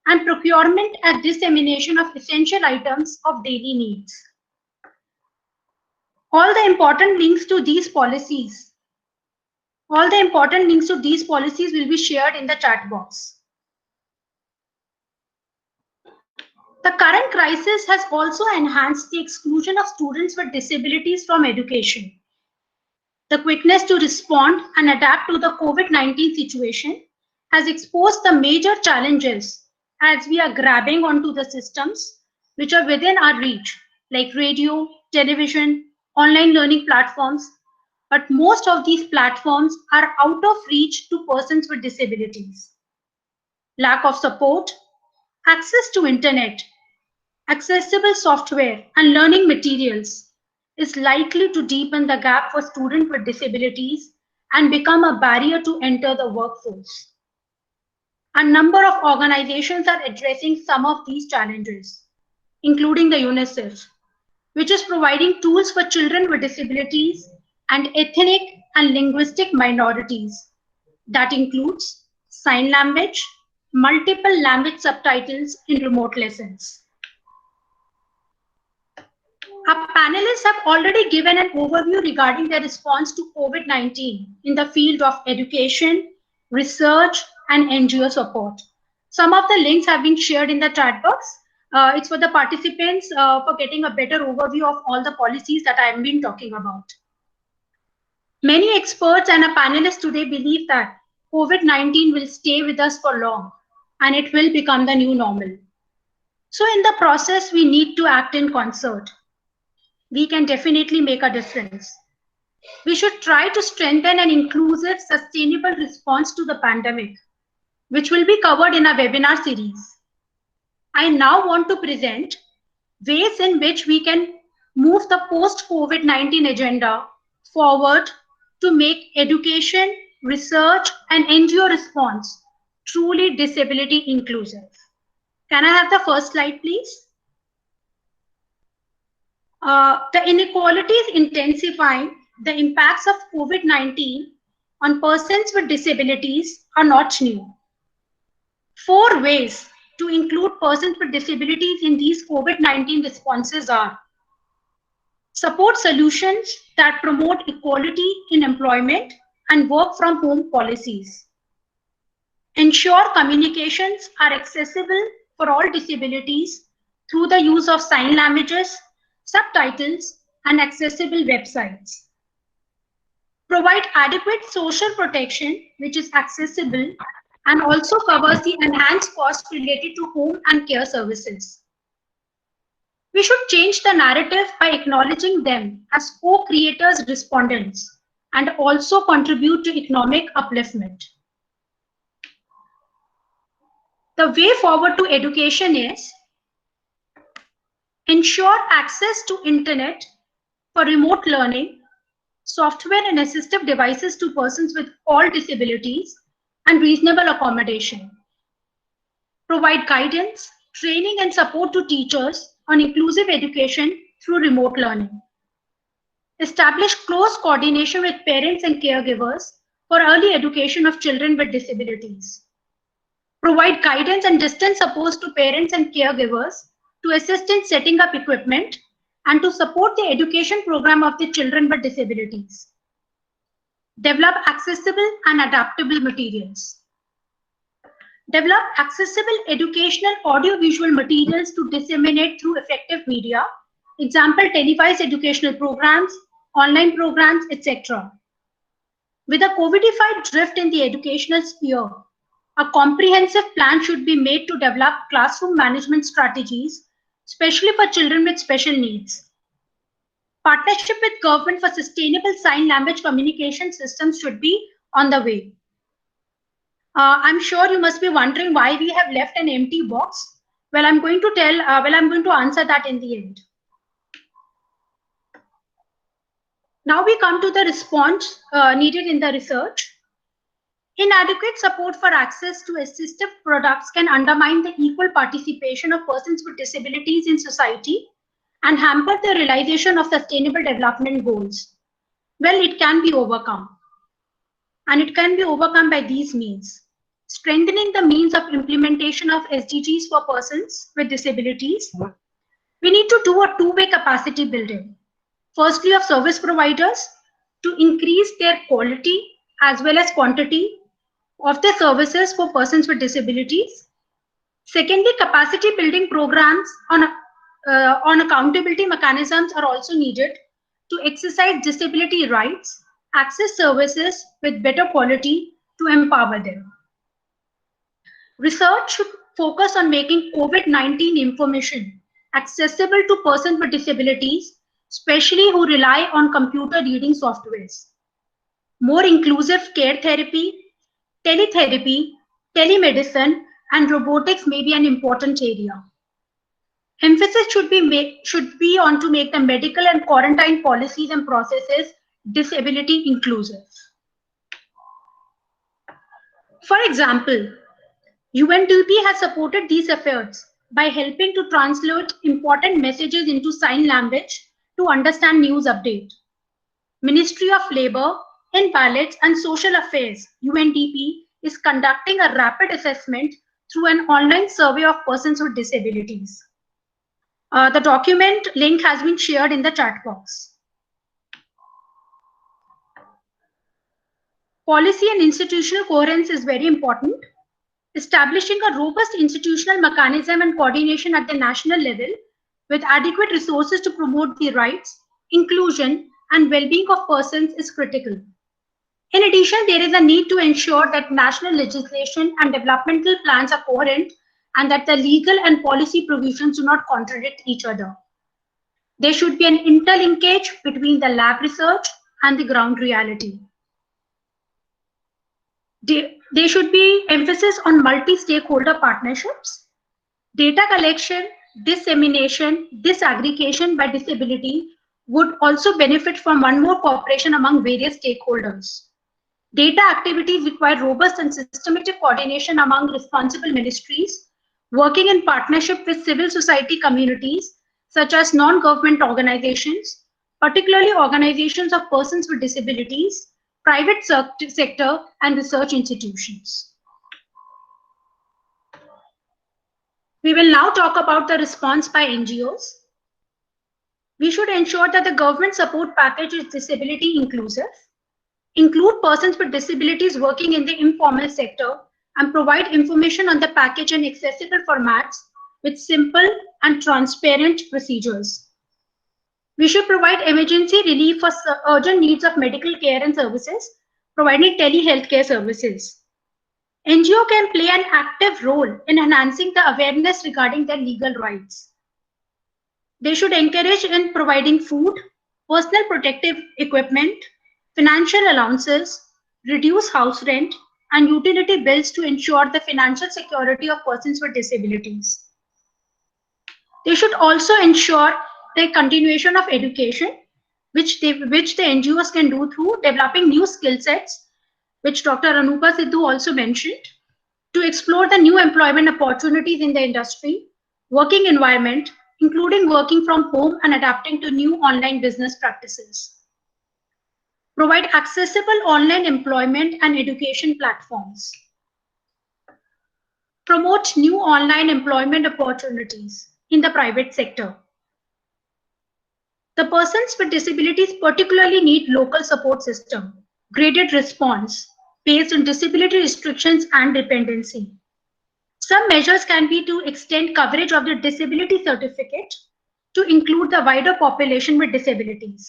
and procurement and dissemination of essential items of daily needs. All the important links to these policies will be shared in the chat box. The current crisis has also enhanced the exclusion of students with disabilities from education. The quickness to respond and adapt to the COVID-19 situation has exposed the major challenges as we are grabbing onto the systems which are within our reach, like radio, television, online learning platforms. But most of these platforms are out of reach to persons with disabilities. Lack of support, access to internet, accessible software, and learning materials is likely to deepen the gap for students with disabilities and become a barrier to enter the workforce. A number of organizations are addressing some of these challenges, including the UNICEF, which is providing tools for children with disabilities and ethnic and linguistic minorities. That includes sign language, multiple language subtitles in remote lessons. Our panelists have already given an overview regarding their response to COVID-19 in the field of education, research, and NGO support. Some of the links have been shared in the chat box. It's for the participants for getting a better overview of all the policies that I have been talking about. Many experts and our panelists today believe that COVID-19 will stay with us for long and it will become the new normal. So in the process, we need to act in concert. We can definitely make a difference. We should try to strengthen an inclusive, sustainable response to the pandemic, which will be covered in our webinar series. I now want to present ways in which we can move the post-COVID-19 agenda forward to make education, research, and NGO response truly disability inclusive. Can I have the first slide, please? The inequalities intensifying the impacts of COVID-19 on persons with disabilities are not new. 4 ways to include persons with disabilities in these COVID-19 responses are: support solutions that promote equality in employment and work from home policies. Ensure communications are accessible for all disabilities through the use of sign languages, subtitles, and accessible websites. Provide adequate social protection, which is accessible and also covers the enhanced costs related to home and care services. We should change the narrative by acknowledging them as co-creators, respondents, and also contribute to economic upliftment. The way forward to education is ensure access to internet for remote learning, software and assistive devices to persons with all disabilities, and reasonable accommodation. Provide guidance, training, and support to teachers on inclusive education through remote learning. Establish close coordination with parents and caregivers for early education of children with disabilities. Provide guidance and distance support to parents and caregivers to assist in setting up equipment and to support the education program of the children with disabilities. Develop accessible and adaptable materials. Develop accessible educational audiovisual materials to disseminate through effective media, example, televised educational programs, online programs, etc. With a COVIDified drift in the educational sphere, a comprehensive plan should be made to develop classroom management strategies, especially for children with special needs. Partnership with government for sustainable sign language communication systems should be on the way. I'm sure you must be wondering why we have left an empty box. Well, I'm going to answer that in the end. Now we come to the response needed in the research. Inadequate support for access to assistive products can undermine the equal participation of persons with disabilities in society and hamper the realization of sustainable development goals. Well, it can be overcome. And it can be overcome by these means. Strengthening the means of implementation of SDGs for persons with disabilities. We need to do a two-way capacity building. Firstly, of service providers to increase their quality as well as quantity of the services for persons with disabilities. Secondly, capacity building programs on accountability mechanisms are also needed to exercise disability rights, access services with better quality to empower them. Research should focus on making COVID-19 information accessible to persons with disabilities, especially who rely on computer reading softwares. More inclusive care therapy, teletherapy, telemedicine, and robotics may be an important area. Emphasis should be on to make the medical and quarantine policies and processes disability inclusive. For example, UNDP has supported these efforts by helping to translate important messages into sign language to understand news update. Ministry of Labour, Invalid and Social Affairs, UNDP, is conducting a rapid assessment through an online survey of persons with disabilities. The document link has been shared in the chat box. Policy and institutional coherence is very important. Establishing a robust institutional mechanism and coordination at the national level with adequate resources to promote the rights, inclusion, and well-being of persons is critical. In addition, there is a need to ensure that national legislation and developmental plans are coherent and that the legal and policy provisions do not contradict each other. There should be an interlinkage between the lab research and the ground reality. There should be emphasis on multi-stakeholder partnerships. Data collection, dissemination, disaggregation by disability would also benefit from one more cooperation among various stakeholders. Data activities require robust and systematic coordination among responsible ministries, working in partnership with civil society communities, such as non-government organizations, particularly organizations of persons with disabilities, private sector, and research institutions. We will now talk about the response by NGOs. We should ensure that the government support package is disability inclusive, include persons with disabilities working in the informal sector, and provide information on the package in accessible formats with simple and transparent procedures. We should provide emergency relief for urgent needs of medical care and services, providing telehealth care services. NGO can play an active role in enhancing the awareness regarding their legal rights. They should encourage in providing food, personal protective equipment, financial allowances, reduce house rent, and utility bills to ensure the financial security of persons with disabilities. They should also ensure the continuation of education, which the NGOs can do through developing new skill sets, which Dr. Anupa Sidhu also mentioned, to explore the new employment opportunities in the industry, working environment, including working from home and adapting to new online business practices. Provide accessible online employment and education platforms. Promote new online employment opportunities in the private sector. The persons with disabilities particularly need local support system, graded response based on disability restrictions and dependency. Some measures can be to extend coverage of the disability certificate to include the wider population with disabilities.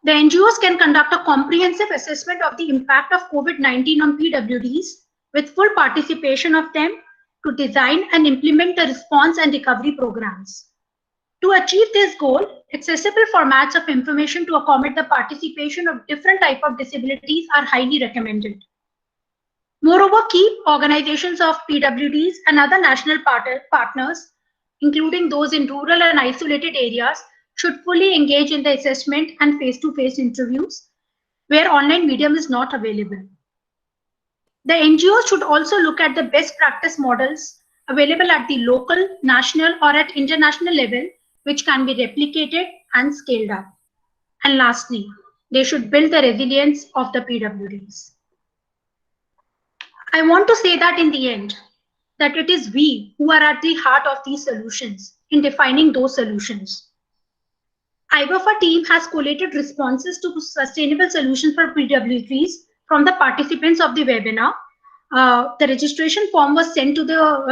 The NGOs can conduct a comprehensive assessment of the impact of COVID-19 on PWDs with full participation of them to design and implement the response and recovery programs. To achieve this goal, accessible formats of information to accommodate the participation of different types of disabilities are highly recommended. Moreover, key organizations of PWDs and other national partners, including those in rural and isolated areas, should fully engage in the assessment and face-to-face interviews where online medium is not available. The NGOs should also look at the best practice models available at the local, national, or at international level, which can be replicated and scaled up. And lastly, they should build the resilience of the PWDs. I want to say that in the end, that it is we who are at the heart of these solutions in defining those solutions. IWFA team has collated responses to sustainable solutions for PWDs from the participants of the webinar. The registration form was sent to all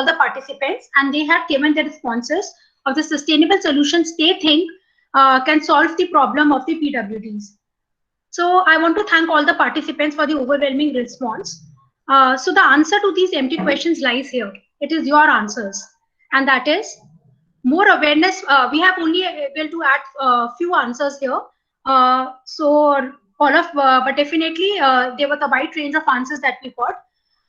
the participants, and they have given the responses of the sustainable solutions they think can solve the problem of the PWDs. So I want to thank all the participants for the overwhelming response. So the answer to these empty questions lies here. It is your answers, and that is more awareness. We have only able to add a few answers here. But definitely there was a wide range of answers that we got.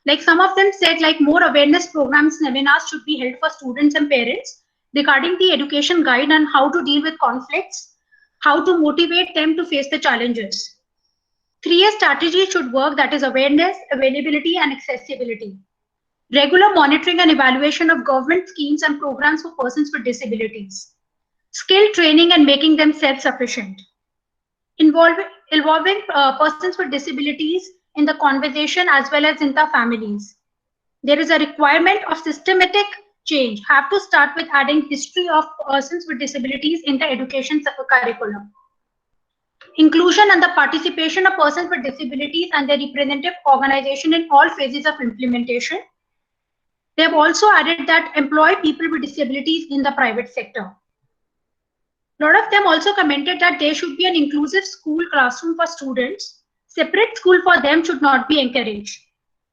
Like some of them said, like more awareness programs and webinars should be held for students and parents regarding the education guide and how to deal with conflicts, how to motivate them to face the challenges. 3A strategy should work, that is awareness, availability, and accessibility. Regular monitoring and evaluation of government schemes and programs for persons with disabilities. Skill training and making them self-sufficient. Involving persons with disabilities in the conversation as well as in the families. There is a requirement of systematic change. Have to start with adding history of persons with disabilities in the education curriculum. Inclusion and the participation of persons with disabilities and their representative organization in all phases of implementation. They have also added that employ people with disabilities in the private sector. A lot of them also commented that there should be an inclusive school classroom for students. Separate school for them should not be encouraged.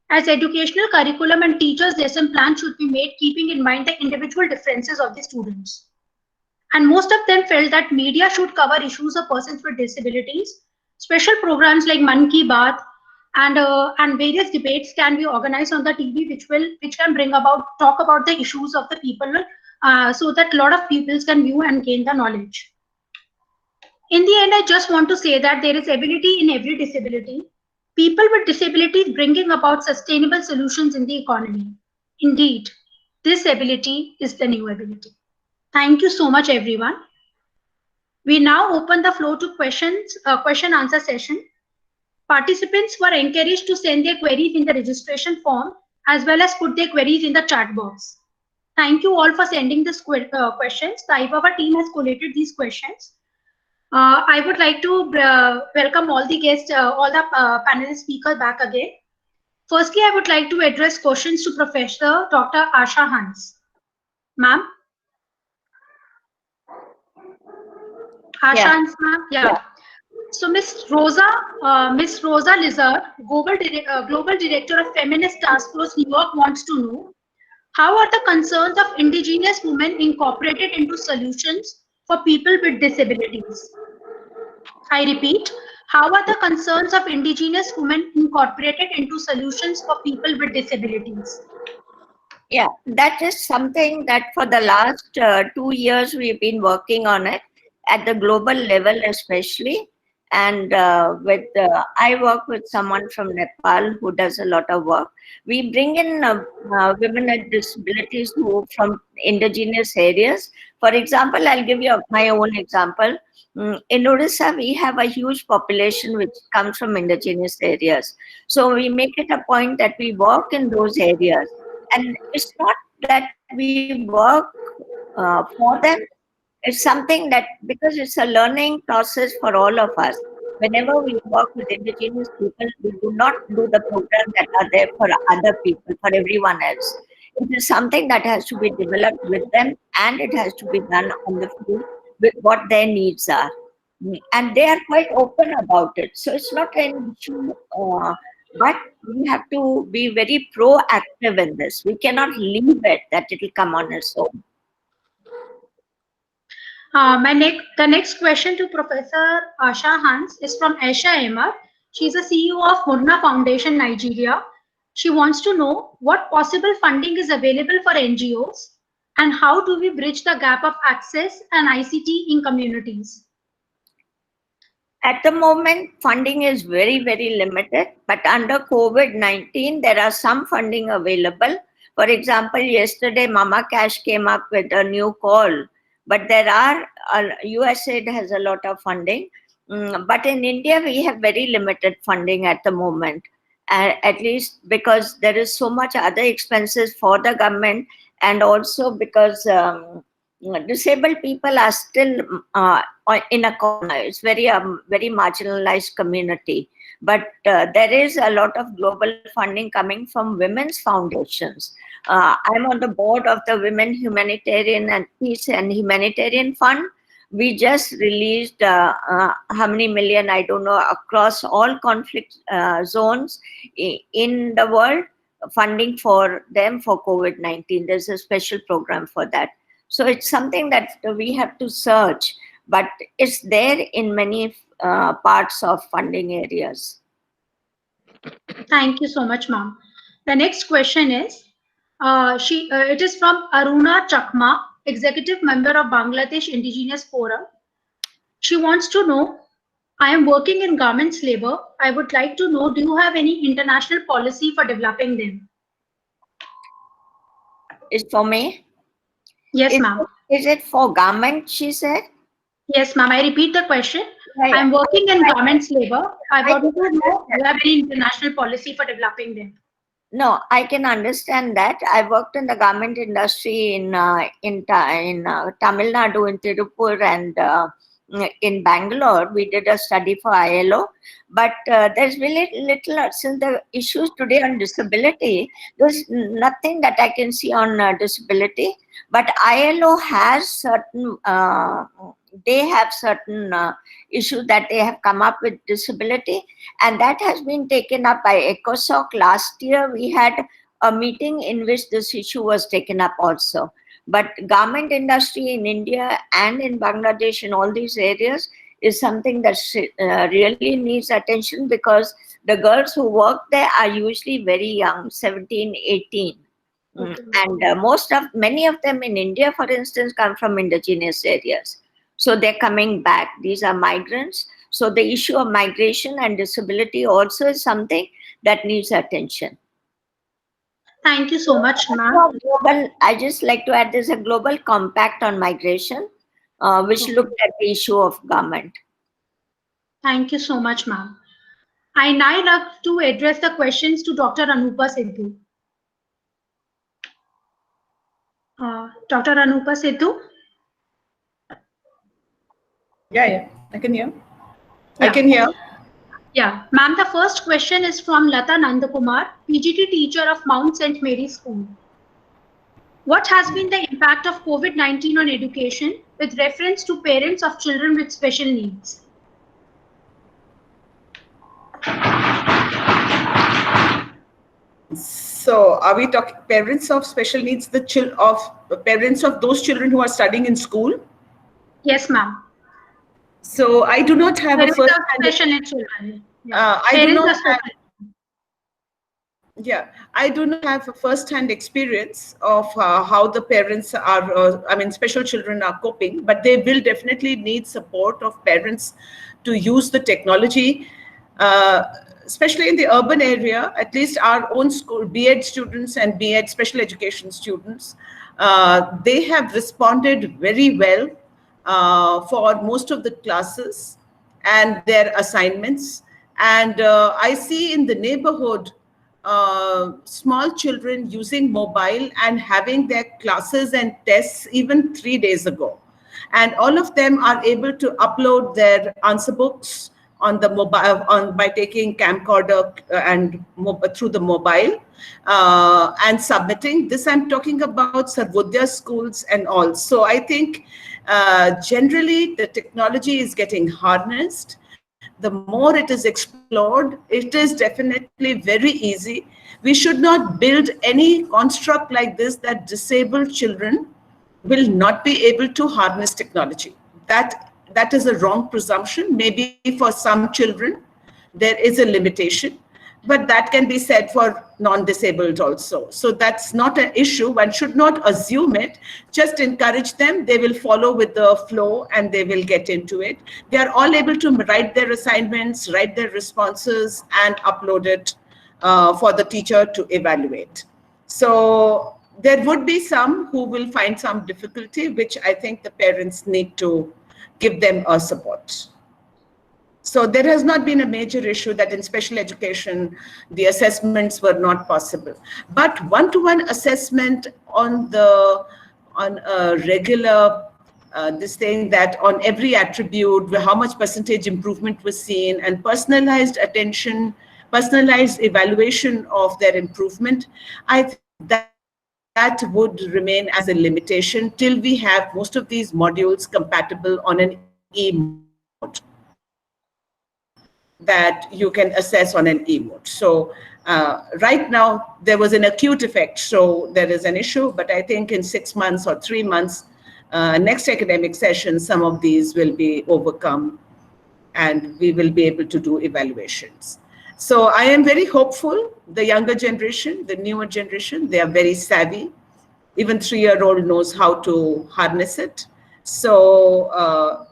As educational curriculum and teachers' lesson plan should be made keeping in mind the individual differences of the students. And most of them felt that media should cover issues of persons with disabilities. Special programs like Man Ki Baat and various debates can be organized on the TV, which can talk about the issues of the people, so that a lot of people can view and gain the knowledge. In the end, I just want to say that there is ability in every disability. People with disabilities bringing about sustainable solutions in the economy. Indeed, this ability is the new ability. Thank you so much, everyone. We now open the floor to question answer session. Participants were encouraged to send their queries in the registration form as well as put their queries in the chat box. Thank you all for sending these questions. The IWFA team has collated these questions. I would like to welcome all the guests, all the panelist speakers back again. Firstly, I would like to address questions to Professor Dr. Asha Hans. Ma'am? Asha Hans, ma'am? Yeah. So Ms. Rosa Lizard, Global Director of Feminist Task Force New York, wants to know, how are the concerns of indigenous women incorporated into solutions for people with disabilities? I repeat, how are the concerns of indigenous women incorporated into solutions for people with disabilities? Yeah, that is something that for the last 2 years we've been working on it at the global level especially. And I work with someone from Nepal who does a lot of work. We bring in women with disabilities from indigenous areas For example, I'll give you my own example. In Odisha, we have a huge population which comes from indigenous areas. So we make it a point that we work in those areas. And it's not that we work for them. It's something that, because it's a learning process for all of us. Whenever we work with indigenous people, we do not do the programs that are there for other people, for everyone else. It is something that has to be developed with them, and it has to be done on the field with what their needs are. And they are quite open about it. So it's not an issue, but we have to be very proactive in this. We cannot leave it that it will come on its own. The next question to Professor Asha Hans is from Aisha Emar. She's a CEO of Murna Foundation, Nigeria. She wants to know what possible funding is available for NGOs and how do we bridge the gap of access and ICT in communities? At the moment, funding is very, very limited, but under COVID-19, there are some funding available. For example, yesterday, Mama Cash came up with a new call, but there are, USAID has a lot of funding, but in India, we have very limited funding at the moment, at least because there is so much other expenses for the government, and also because disabled people are still in a corner. It's very marginalized community. But there is a lot of global funding coming from women's foundations. I'm on the board of the Women Humanitarian and Peace and Humanitarian Fund. We just released how many million, I don't know, across all conflict zones in the world, funding for them for COVID-19. There's a special program for that. So it's something that we have to search, but it's there in many parts of funding areas. Thank you so much, ma'am. The next question is, it is from Aruna Chakma, Executive Member of Bangladesh Indigenous Forum. She wants to know, I am working in garments labor. I would like to know, do you have any international policy for developing them? It's for me? Yes, ma'am. Is it for garment, she said? Yes, ma'am. I repeat the question. Right. I'm working in garments labor. I want to know, do you have any international policy for developing them? No, I can understand that. I worked in the garment industry in Tamil Nadu, in Tirupur, and in Bangalore. We did a study for ILO, but there's really little, since the issues today on disability, there's nothing that I can see on disability, but ILO has certain, they have certain issues that they have come up with disability, and that has been taken up by ECOSOC. Last year, we had a meeting in which this issue was taken up also. But garment industry in India and in Bangladesh, in all these areas, is something that really needs attention, because the girls who work there are usually very young, 17, 18. Okay. And many of them in India, for instance, come from indigenous areas. So they're coming back. These are migrants. So the issue of migration and disability also is something that needs attention. Thank you so much, ma'am. I just like to add, there's a global compact on migration, which looked at the issue of garment. Thank you so much, ma'am. I now like to address the questions to Dr. Anupa Sidhu. Dr. Anupa Sidhu? Yeah, I can hear. Yeah. I can hear. Yeah, ma'am, the first question is from Lata Nandakumar, PGT teacher of Mount St. Mary's School. What has been the impact of COVID-19 on education with reference to parents of children with special needs? So are we talking parents of special needs, parents of those children who are studying in school? Yes, ma'am. So I do not have a first I do not have a first-hand experience of how the parents are, special children are coping, but they will definitely need support of parents to use the technology, especially in the urban area. At least our own school, B.Ed students and B.Ed special education students They have responded very well for most of the classes and their assignments. And I see in the neighborhood small children using mobile and having their classes and tests even 3 days ago. And all of them are able to upload their answer books on the mobile by taking camcorder and through the mobile and submitting. This I'm talking about Sarvodaya schools and all. So I think generally the technology is getting harnessed. The more it is explored, it is definitely very easy. We should not build any construct like this that disabled children will not be able to harness technology. That is a wrong presumption. Maybe for some children, there is a limitation, but that can be said for non-disabled also. So that's not an issue. One should not assume it. Just encourage them. They will follow with the flow and they will get into it. They are all able to write their assignments, write their responses, and upload it for the teacher to evaluate. So there would be some who will find some difficulty, which I think the parents need to give them a support. So there has not been a major issue that in special education, the assessments were not possible. But one-to-one assessment on a regular, this thing that on every attribute, how much percentage improvement was seen, and personalized attention, personalized evaluation of their improvement, I think that would remain as a limitation till we have most of these modules compatible on an e-mode that you can assess on an e-mode. So right now there was an acute effect, so there is an issue, but I think in 6 months or 3 months, next academic session, some of these will be overcome and we will be able to do evaluations. So I am very hopeful. The younger generation, the newer generation, they are very savvy. Even 3-year-old knows how to harness it. So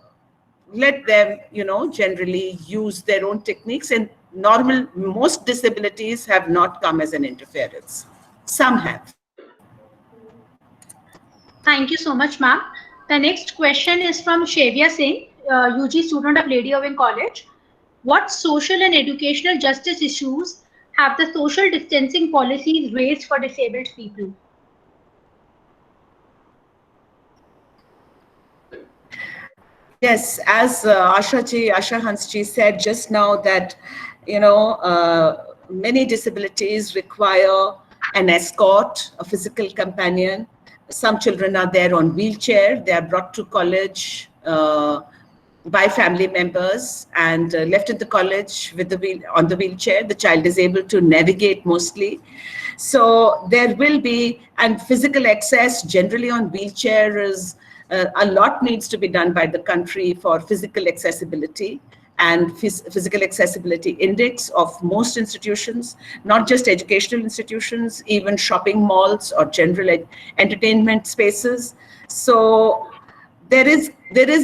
let them, generally use their own techniques, and most disabilities have not come as an interference. Some have. Thank you so much, ma'am. The next question is from Shavya Singh, UG student of Lady Irving College. What social and educational justice issues have the social distancing policies raised for disabled people? Yes, as Asha Hansji said just now that, many disabilities require an escort, a physical companion. Some children are there on wheelchair. They are brought to college by family members and left in the college with on the wheelchair. The child is able to navigate mostly. So there will be, and physical access generally on wheelchair is, a lot needs to be done by the country for physical accessibility and physical accessibility index of most institutions, not just educational institutions, even shopping malls or general entertainment spaces. So there is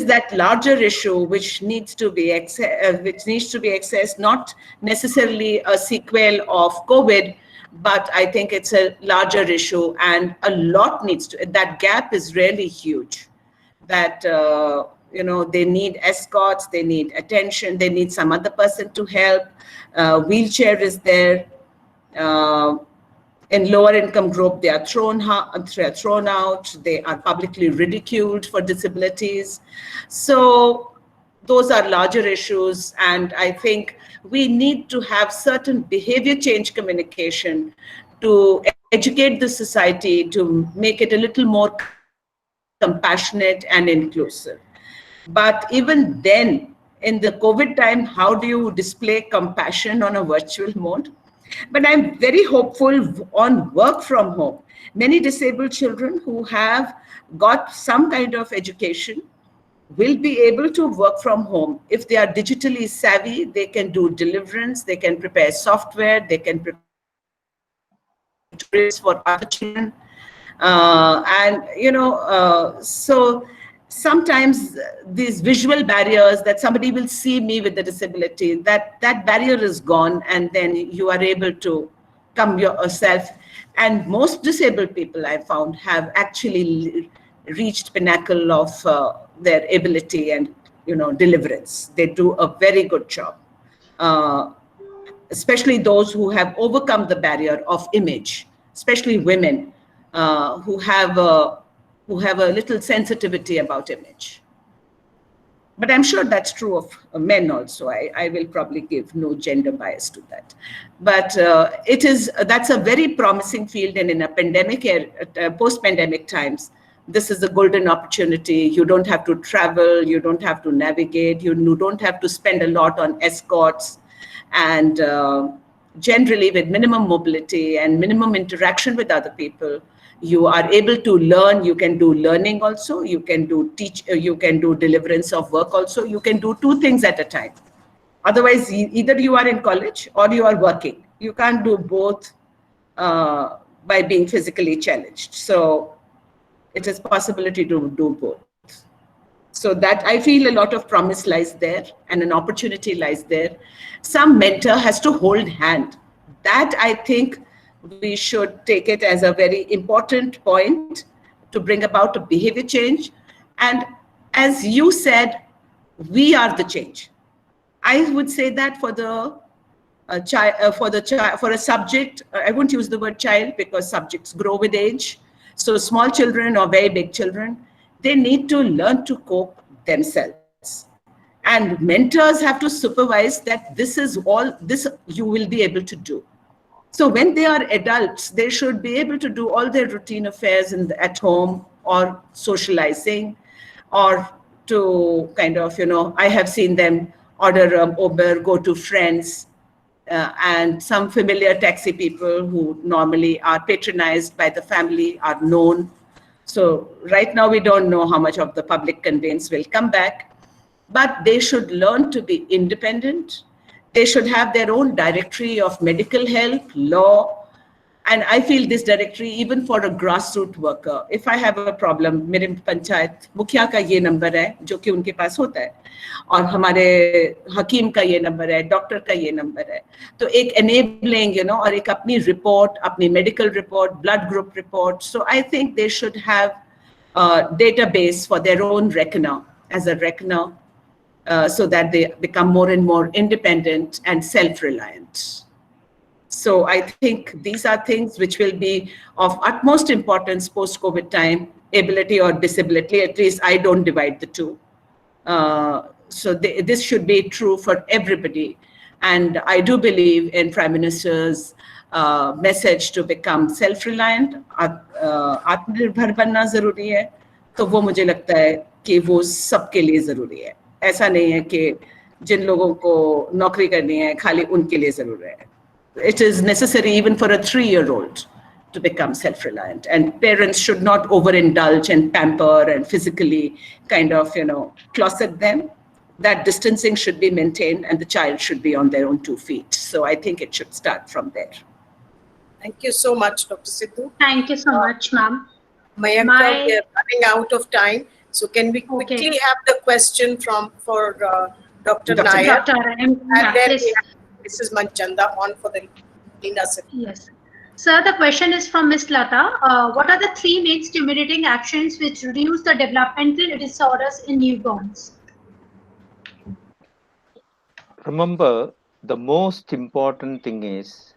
that larger issue which needs to be accessed, not necessarily a sequel of COVID, but I think it's a larger issue, and a lot needs to. That gap is really huge. That they need escorts, they need attention, they need some other person to help. Wheelchair is there. In lower income group, they are thrown out. They are publicly ridiculed for disabilities. So those are larger issues, and I think we need to have certain behavior change communication to educate the society to make it a little more compassionate and inclusive. But even then, in the COVID time, how do you display compassion on a virtual mode? But I'm very hopeful on work from home. Many disabled children who have got some kind of education will be able to work from home. If they are digitally savvy, they can do deliverance, they can prepare software, they can prepare for other children. So sometimes these visual barriers that somebody will see me with the disability, that barrier is gone, and then you are able to come yourself. And most disabled people I found have actually reached pinnacle of their ability and deliverance. They do a very good job, especially those who have overcome the barrier of image, especially women who have a little sensitivity about image. But I'm sure that's true of men also. I will probably give no gender bias to that. But that's a very promising field. And in a pandemic, post-pandemic times, this is a golden opportunity. You don't have to travel. You don't have to navigate. You don't have to spend a lot on escorts. And generally, with minimum mobility and minimum interaction with other people, you are able to learn. You can do learning also. You can do you can do deliverance of work also. You can do two things at a time. Otherwise, either you are in college or you are working. You can't do both by being physically challenged. So it is possibility to do both. So that I feel a lot of promise lies there and an opportunity lies there. Some mentor has to hold hand. That I think we should take it as a very important point to bring about a behavior change. And as you said, we are the change. I would say that for a subject, I wouldn't use the word child because subjects grow with age. So small children or very big children, they need to learn to cope themselves. And mentors have to supervise that this you will be able to do. So when they are adults, they should be able to do all their routine affairs at home or socializing, or to kind of, I have seen them order Uber, go to friends, and some familiar taxi people who normally are patronized by the family are known. So right now we don't know how much of the public conveyance will come back, but they should learn to be independent. They should have their own directory of medical help, law. And I feel this directory, even for a grassroots worker, if I have a problem, मेरे पंचायत मुखिया का ये number है, जो कि उनके पास होता है, और हमारे हकीम का ये नंबर है, डॉक्टर का ये नंबर है, तो एक enabling, और एक अपनी report, अपनी medical report, blood group report. So I think they should have a database for their own reckoner, as a reckoner, so that they become more and more independent and self-reliant. So I think these are things which will be of utmost importance post-COVID time, ability or disability. At least I don't divide the two. So this should be true for everybody. And I do believe in Prime Minister's message to become self-reliant, आत्मनिर्भर बनना जरूरी है. तो वो मुझे लगता है कि वो सबके लिए जरूरी है. ऐसा नहीं है कि जिन लोगों को नौकरी करनी है खाली उनके लिए जरूरी है. It is necessary even for a 3-year-old to become self-reliant, and parents should not overindulge and pamper and physically kind of, closet them. That distancing should be maintained and the child should be on their own 2 feet. So I think it should start from there. Thank you so much, Dr. Sidhu. Thank you so much, ma'am. Mayanka, we are running out of time. So can we quickly have the question for Dr. Nair? Dr. And then yes. we have Mrs. Manchanda on for the Linda Sidhu. Yes. Sir, the question is from Ms. Lata. What are the 3 main stimulating actions which reduce the developmental disorders in newborns? Remember, the most important thing is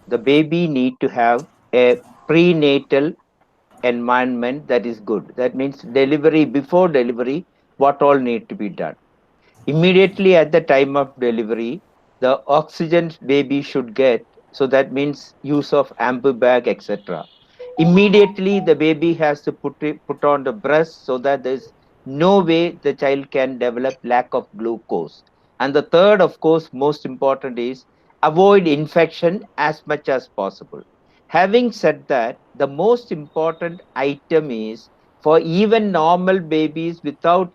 the baby need to have a prenatal environment that is good. That means before delivery, what all need to be done. Immediately at the time of delivery, the oxygen baby should get. So that means use of ambu bag, etc. Immediately the baby has to put on the breast so that there's no way the child can develop lack of glucose. And the third, of course, most important is avoid infection as much as possible. Having said that, the most important item is for even normal babies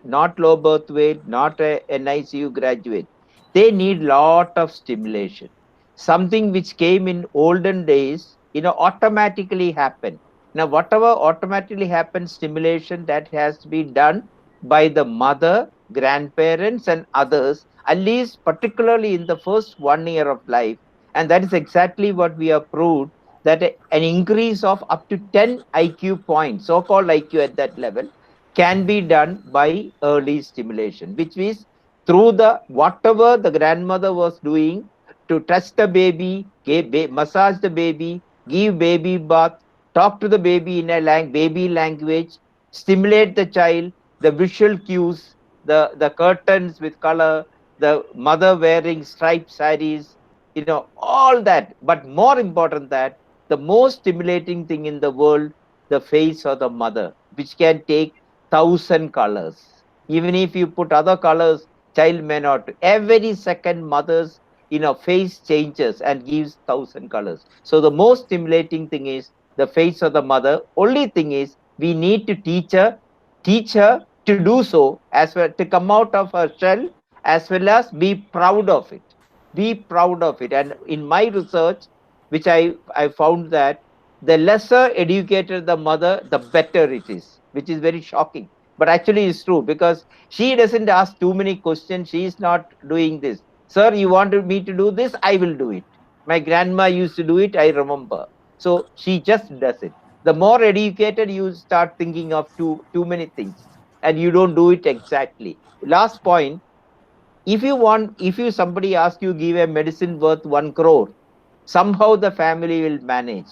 not low birth weight, not an NICU graduate, they need lot of stimulation. Something which came in olden days, automatically happened. Now, whatever automatically happens, stimulation that has to be done by the mother, grandparents, and others, at least particularly in the first 1 year of life. And that is exactly what we have proved, that an increase of up to 10 IQ points, so-called IQ at that level, can be done by early stimulation, which is through the whatever the grandmother was doing to touch the baby, massage the baby, give baby bath, talk to the baby in a baby language, stimulate the child, the visual cues, the curtains with color, the mother wearing striped sarees, all that. But more important that, the most stimulating thing in the world, the face of the mother, which can take 1,000 colors. Even if you put other colors, child may not. Every second, mother's face changes and gives 1,000 colors. So the most stimulating thing is the face of the mother. Only thing is, we need to teach her to do so, as well, to come out of her shell, as well as be proud of it. Be proud of it. And in my research, which I found that the lesser educated the mother, the better it is, which is very shocking. But actually it's true, because she doesn't ask too many questions. She is not doing this. Sir, you wanted me to do this? I will do it. My grandma used to do it, I remember. So she just does it. The more educated you start thinking of too many things, and you don't do it exactly. Last point, if somebody asks you give a medicine worth 1 crore, somehow the family will manage.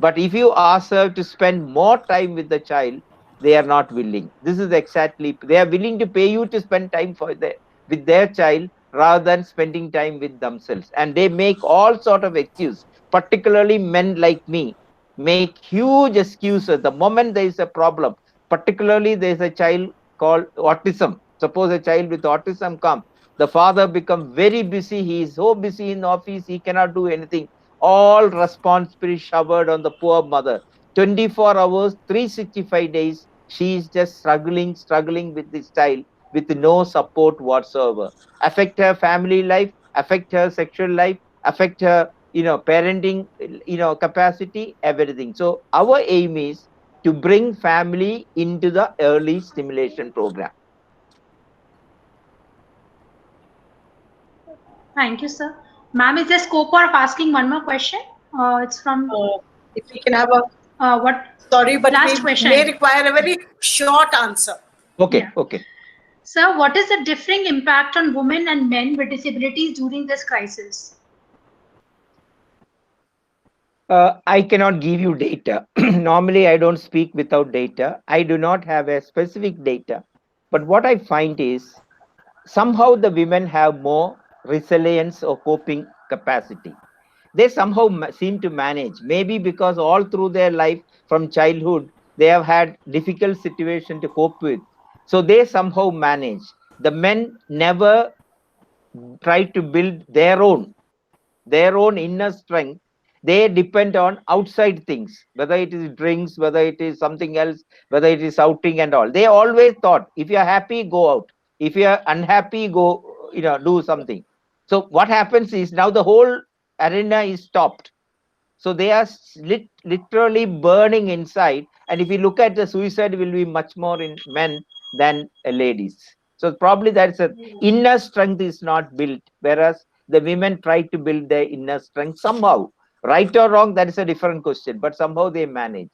But if you ask her to spend more time with the child, they are not willing. This is exactly, they are willing to pay you to spend time with their child rather than spending time with themselves. And they make all sort of excuses, particularly men like me make huge excuses the moment there is a problem. Particularly there is a child called autism. Suppose a child with autism comes, the father becomes very busy. He is so busy in office, he cannot do anything. All responsibility showered on the poor mother. 24 hours, 365 days, she is just struggling with this child with no support whatsoever. Affect her family life, affect her sexual life, affect her, parenting, capacity, everything. So our aim is to bring family into the early stimulation program. Thank you, sir. Ma'am, is there scope of asking one more question? It's from If we can have a what? sorry, but Last we question. may require a very short answer. Okay, Yeah. okay. Sir, what is the differing impact on women and men with disabilities during this crisis? I cannot give you data. Normally, I don't speak without data. I do not have a specific data. But what I find is somehow the women have more resilience or coping capacity. They somehow seem to manage, maybe because all through their life from childhood, they have had difficult situation to cope with. So they somehow manage. The men never try to build their own inner strength. They depend on outside things, whether it is drinks, whether it is something else, whether it is outing and all. They always thought, if you're happy, go out. If you're unhappy, go, do something. So what happens is now the whole arena is stopped. So they are literally burning inside. And if you look at the suicide, will be much more in men than ladies. So probably that's a inner strength is not built, whereas the women try to build their inner strength somehow. Right or wrong, that is a different question, but somehow they manage.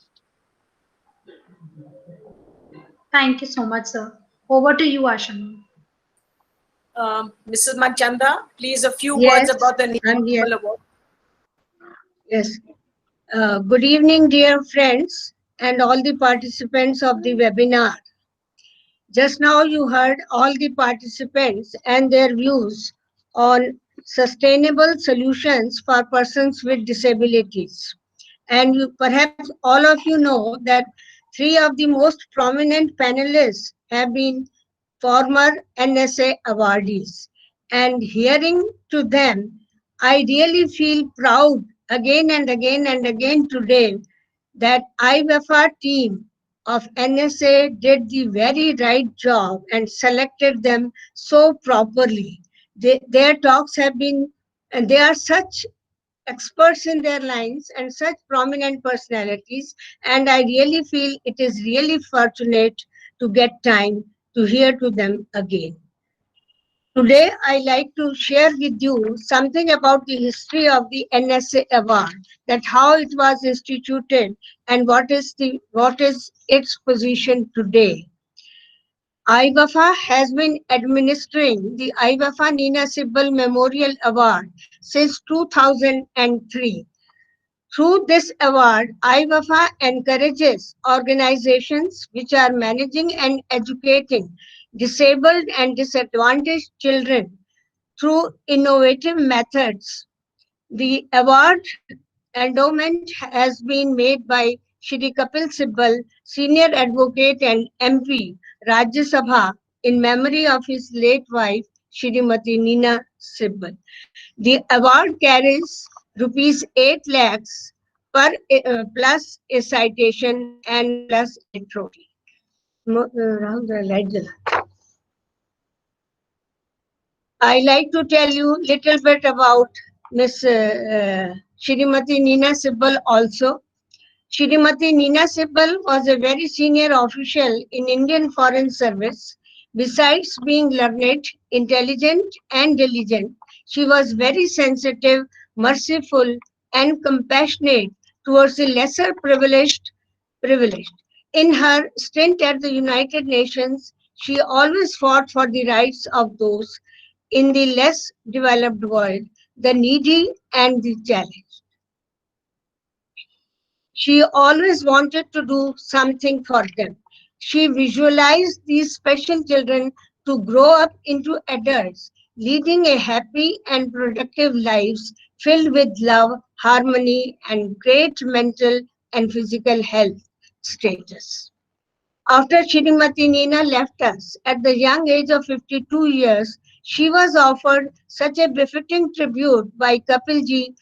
Thank you so much, sir. Over to you, Asha. Mrs. Manchanda, please a few Yes, words about the I'm here. Neelam Award. Yes. Good evening, dear friends and all the participants of the webinar. Just now you heard all the participants and their views on sustainable solutions for persons with disabilities. And perhaps all of you know that three of the most prominent panelists have been former NSA awardees. And hearing to them, I really feel proud again and again and again today that IWFR team of NSA did the very right job and selected them so properly. Their talks have been, and they are such experts in their lines and such prominent personalities, and I really feel it is really fortunate to get time to hear to them again. Today, I like to share with you something about the history of the NSA award, that how it was instituted and what is its position today. IWAFA has been administering the IWAFA Nina Sibbal Memorial Award since 2003. Through this award, IWAFA encourages organizations which are managing and educating disabled and disadvantaged children through innovative methods. The award endowment has been made by Shri Kapil Sibbal, Senior Advocate and MP, Rajya Sabha, in memory of his late wife, Shrimati Nina Sibbal. The award carries rupees 8 lakhs per plus a citation and plus a trophy. Rahul, the light jala. I like to tell you little bit about Miss Shrimati Nina Sibbal also. Shrimati Nina Sibbal was a very senior official in Indian Foreign Service. Besides being learned, intelligent and diligent, she was very sensitive, merciful and compassionate towards the lesser privileged. In her stint at the United Nations, she always fought for the rights of those in the less developed world, the needy and the challenged. She always wanted to do something for them. She visualized these special children to grow up into adults, leading a happy and productive lives filled with love, harmony, and great mental and physical health status. After Shrimati Nina left us at the young age of 52 years, she was offered such a befitting tribute by Kapilji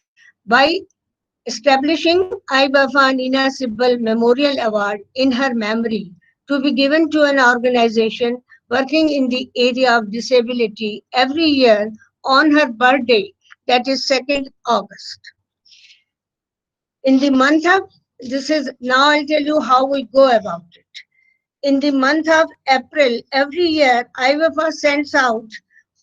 by establishing IBAFA Nina Sibbal Memorial Award in her memory to be given to an organization working in the area of disability every year on her birthday, that is 2nd August. In the month of, now I'll tell you how we go about it. In the month of April, every year, IWFA sends out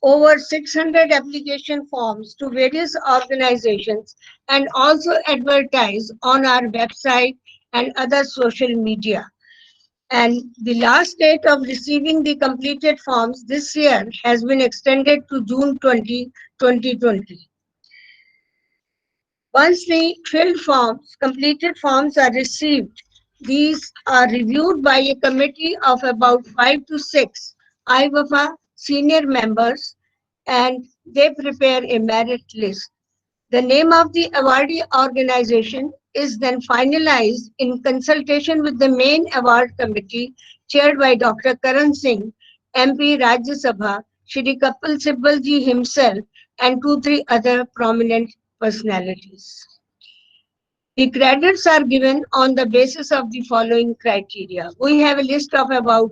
over 600 application forms to various organizations and also advertise on our website and other social media. And the last date of receiving the completed forms this year has been extended to June 20, 2020. Once the filled forms, completed forms are received, these are reviewed by a committee of about 5 to 6 IWFA senior members, and they prepare a merit list. The name of the awardee organization is then finalized in consultation with the main award committee chaired by Dr. Karan Singh, MP Rajya Sabha, Shri Kapil Sibbal ji himself, and 2-3 other prominent personalities. The credits are given on the basis of the following criteria. We have a list of about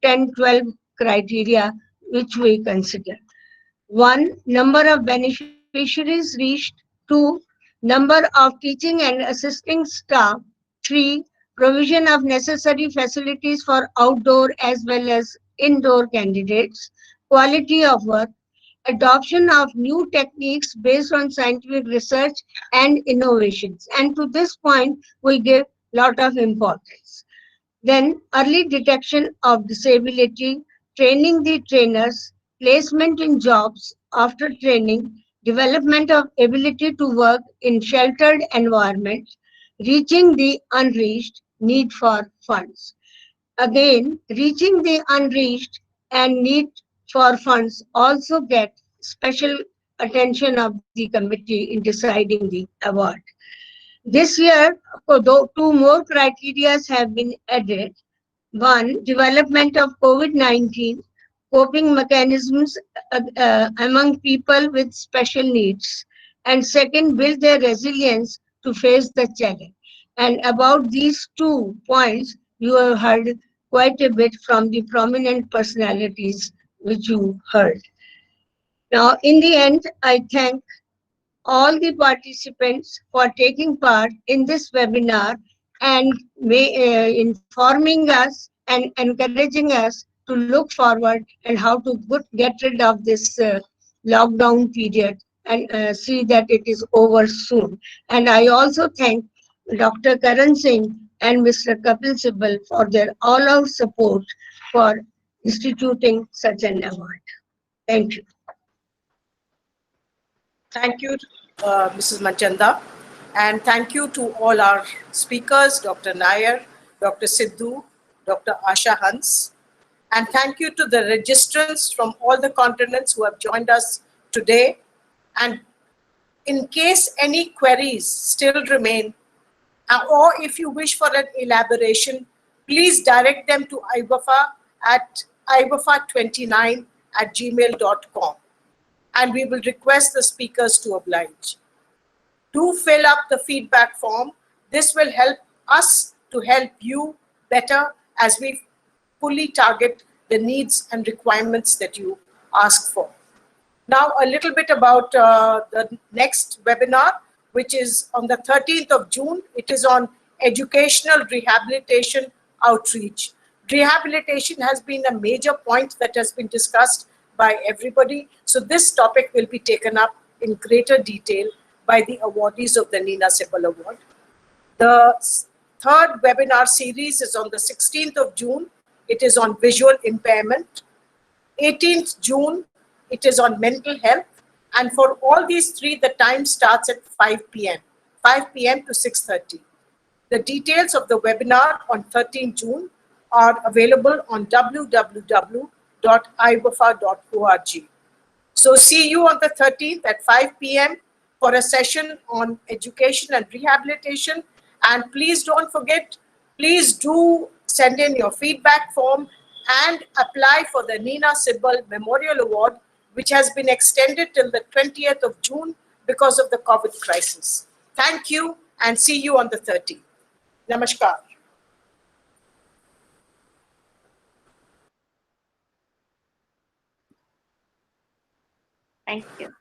10-12 criteria which we consider. 1. Number of beneficiaries reached. 2. Number of teaching and assisting staff. 3. Provision of necessary facilities for outdoor as well as indoor candidates. Quality of work. Adoption of new techniques based on scientific research and innovations. And to this point, we give lot of importance. Then early detection of disability, training the trainers, placement in jobs after training, development of ability to work in sheltered environments, reaching the unreached, need for funds. Again, reaching the unreached and need for funds also get special attention of the committee in deciding the award. This year, 2 more criteria have been added. 1. Development of COVID-19 coping mechanisms among people with special needs. And second, build their resilience to face the challenge. And about these 2 points, you have heard quite a bit from the prominent personalities which you heard. Now, in the end, I thank all the participants for taking part in this webinar and informing us and encouraging us to look forward and how to get rid of this lockdown period and see that it is over soon. And I also thank Dr. Karan Singh and Mr. Kapil Sibal for their all-out support for instituting such an award. Thank you. Thank you, Mrs. Manchanda. And thank you to all our speakers, Dr. Nair, Dr. Sidhu, Dr. Asha Hans. And thank you to the registrants from all the continents who have joined us today. And in case any queries still remain, or if you wish for an elaboration, please direct them to IBFA at ibafa29@gmail.com. And we will request the speakers to oblige. Do fill up the feedback form. This will help us to help you better as we fully target the needs and requirements that you ask for. Now, a little bit about the next webinar, which is on the 13th of June. It is on educational rehabilitation outreach. Rehabilitation has been a major point that has been discussed by everybody. So this topic will be taken up in greater detail by the awardees of the Nina Sibal Award. The third webinar series is on the 16th of June. It is on visual impairment. 18th June, it is on mental health. And for all these three, the time starts at 5 p.m. to 6:30. The details of the webinar on 13th June are available on www.ibafa.org. So see you on the 13th at 5 p.m. for a session on education and rehabilitation. And please don't forget, please do send in your feedback form and apply for the Nina Sibal Memorial Award, which has been extended till the 20th of June because of the COVID crisis. Thank you and see you on the 13th. Namaskar. Thank you.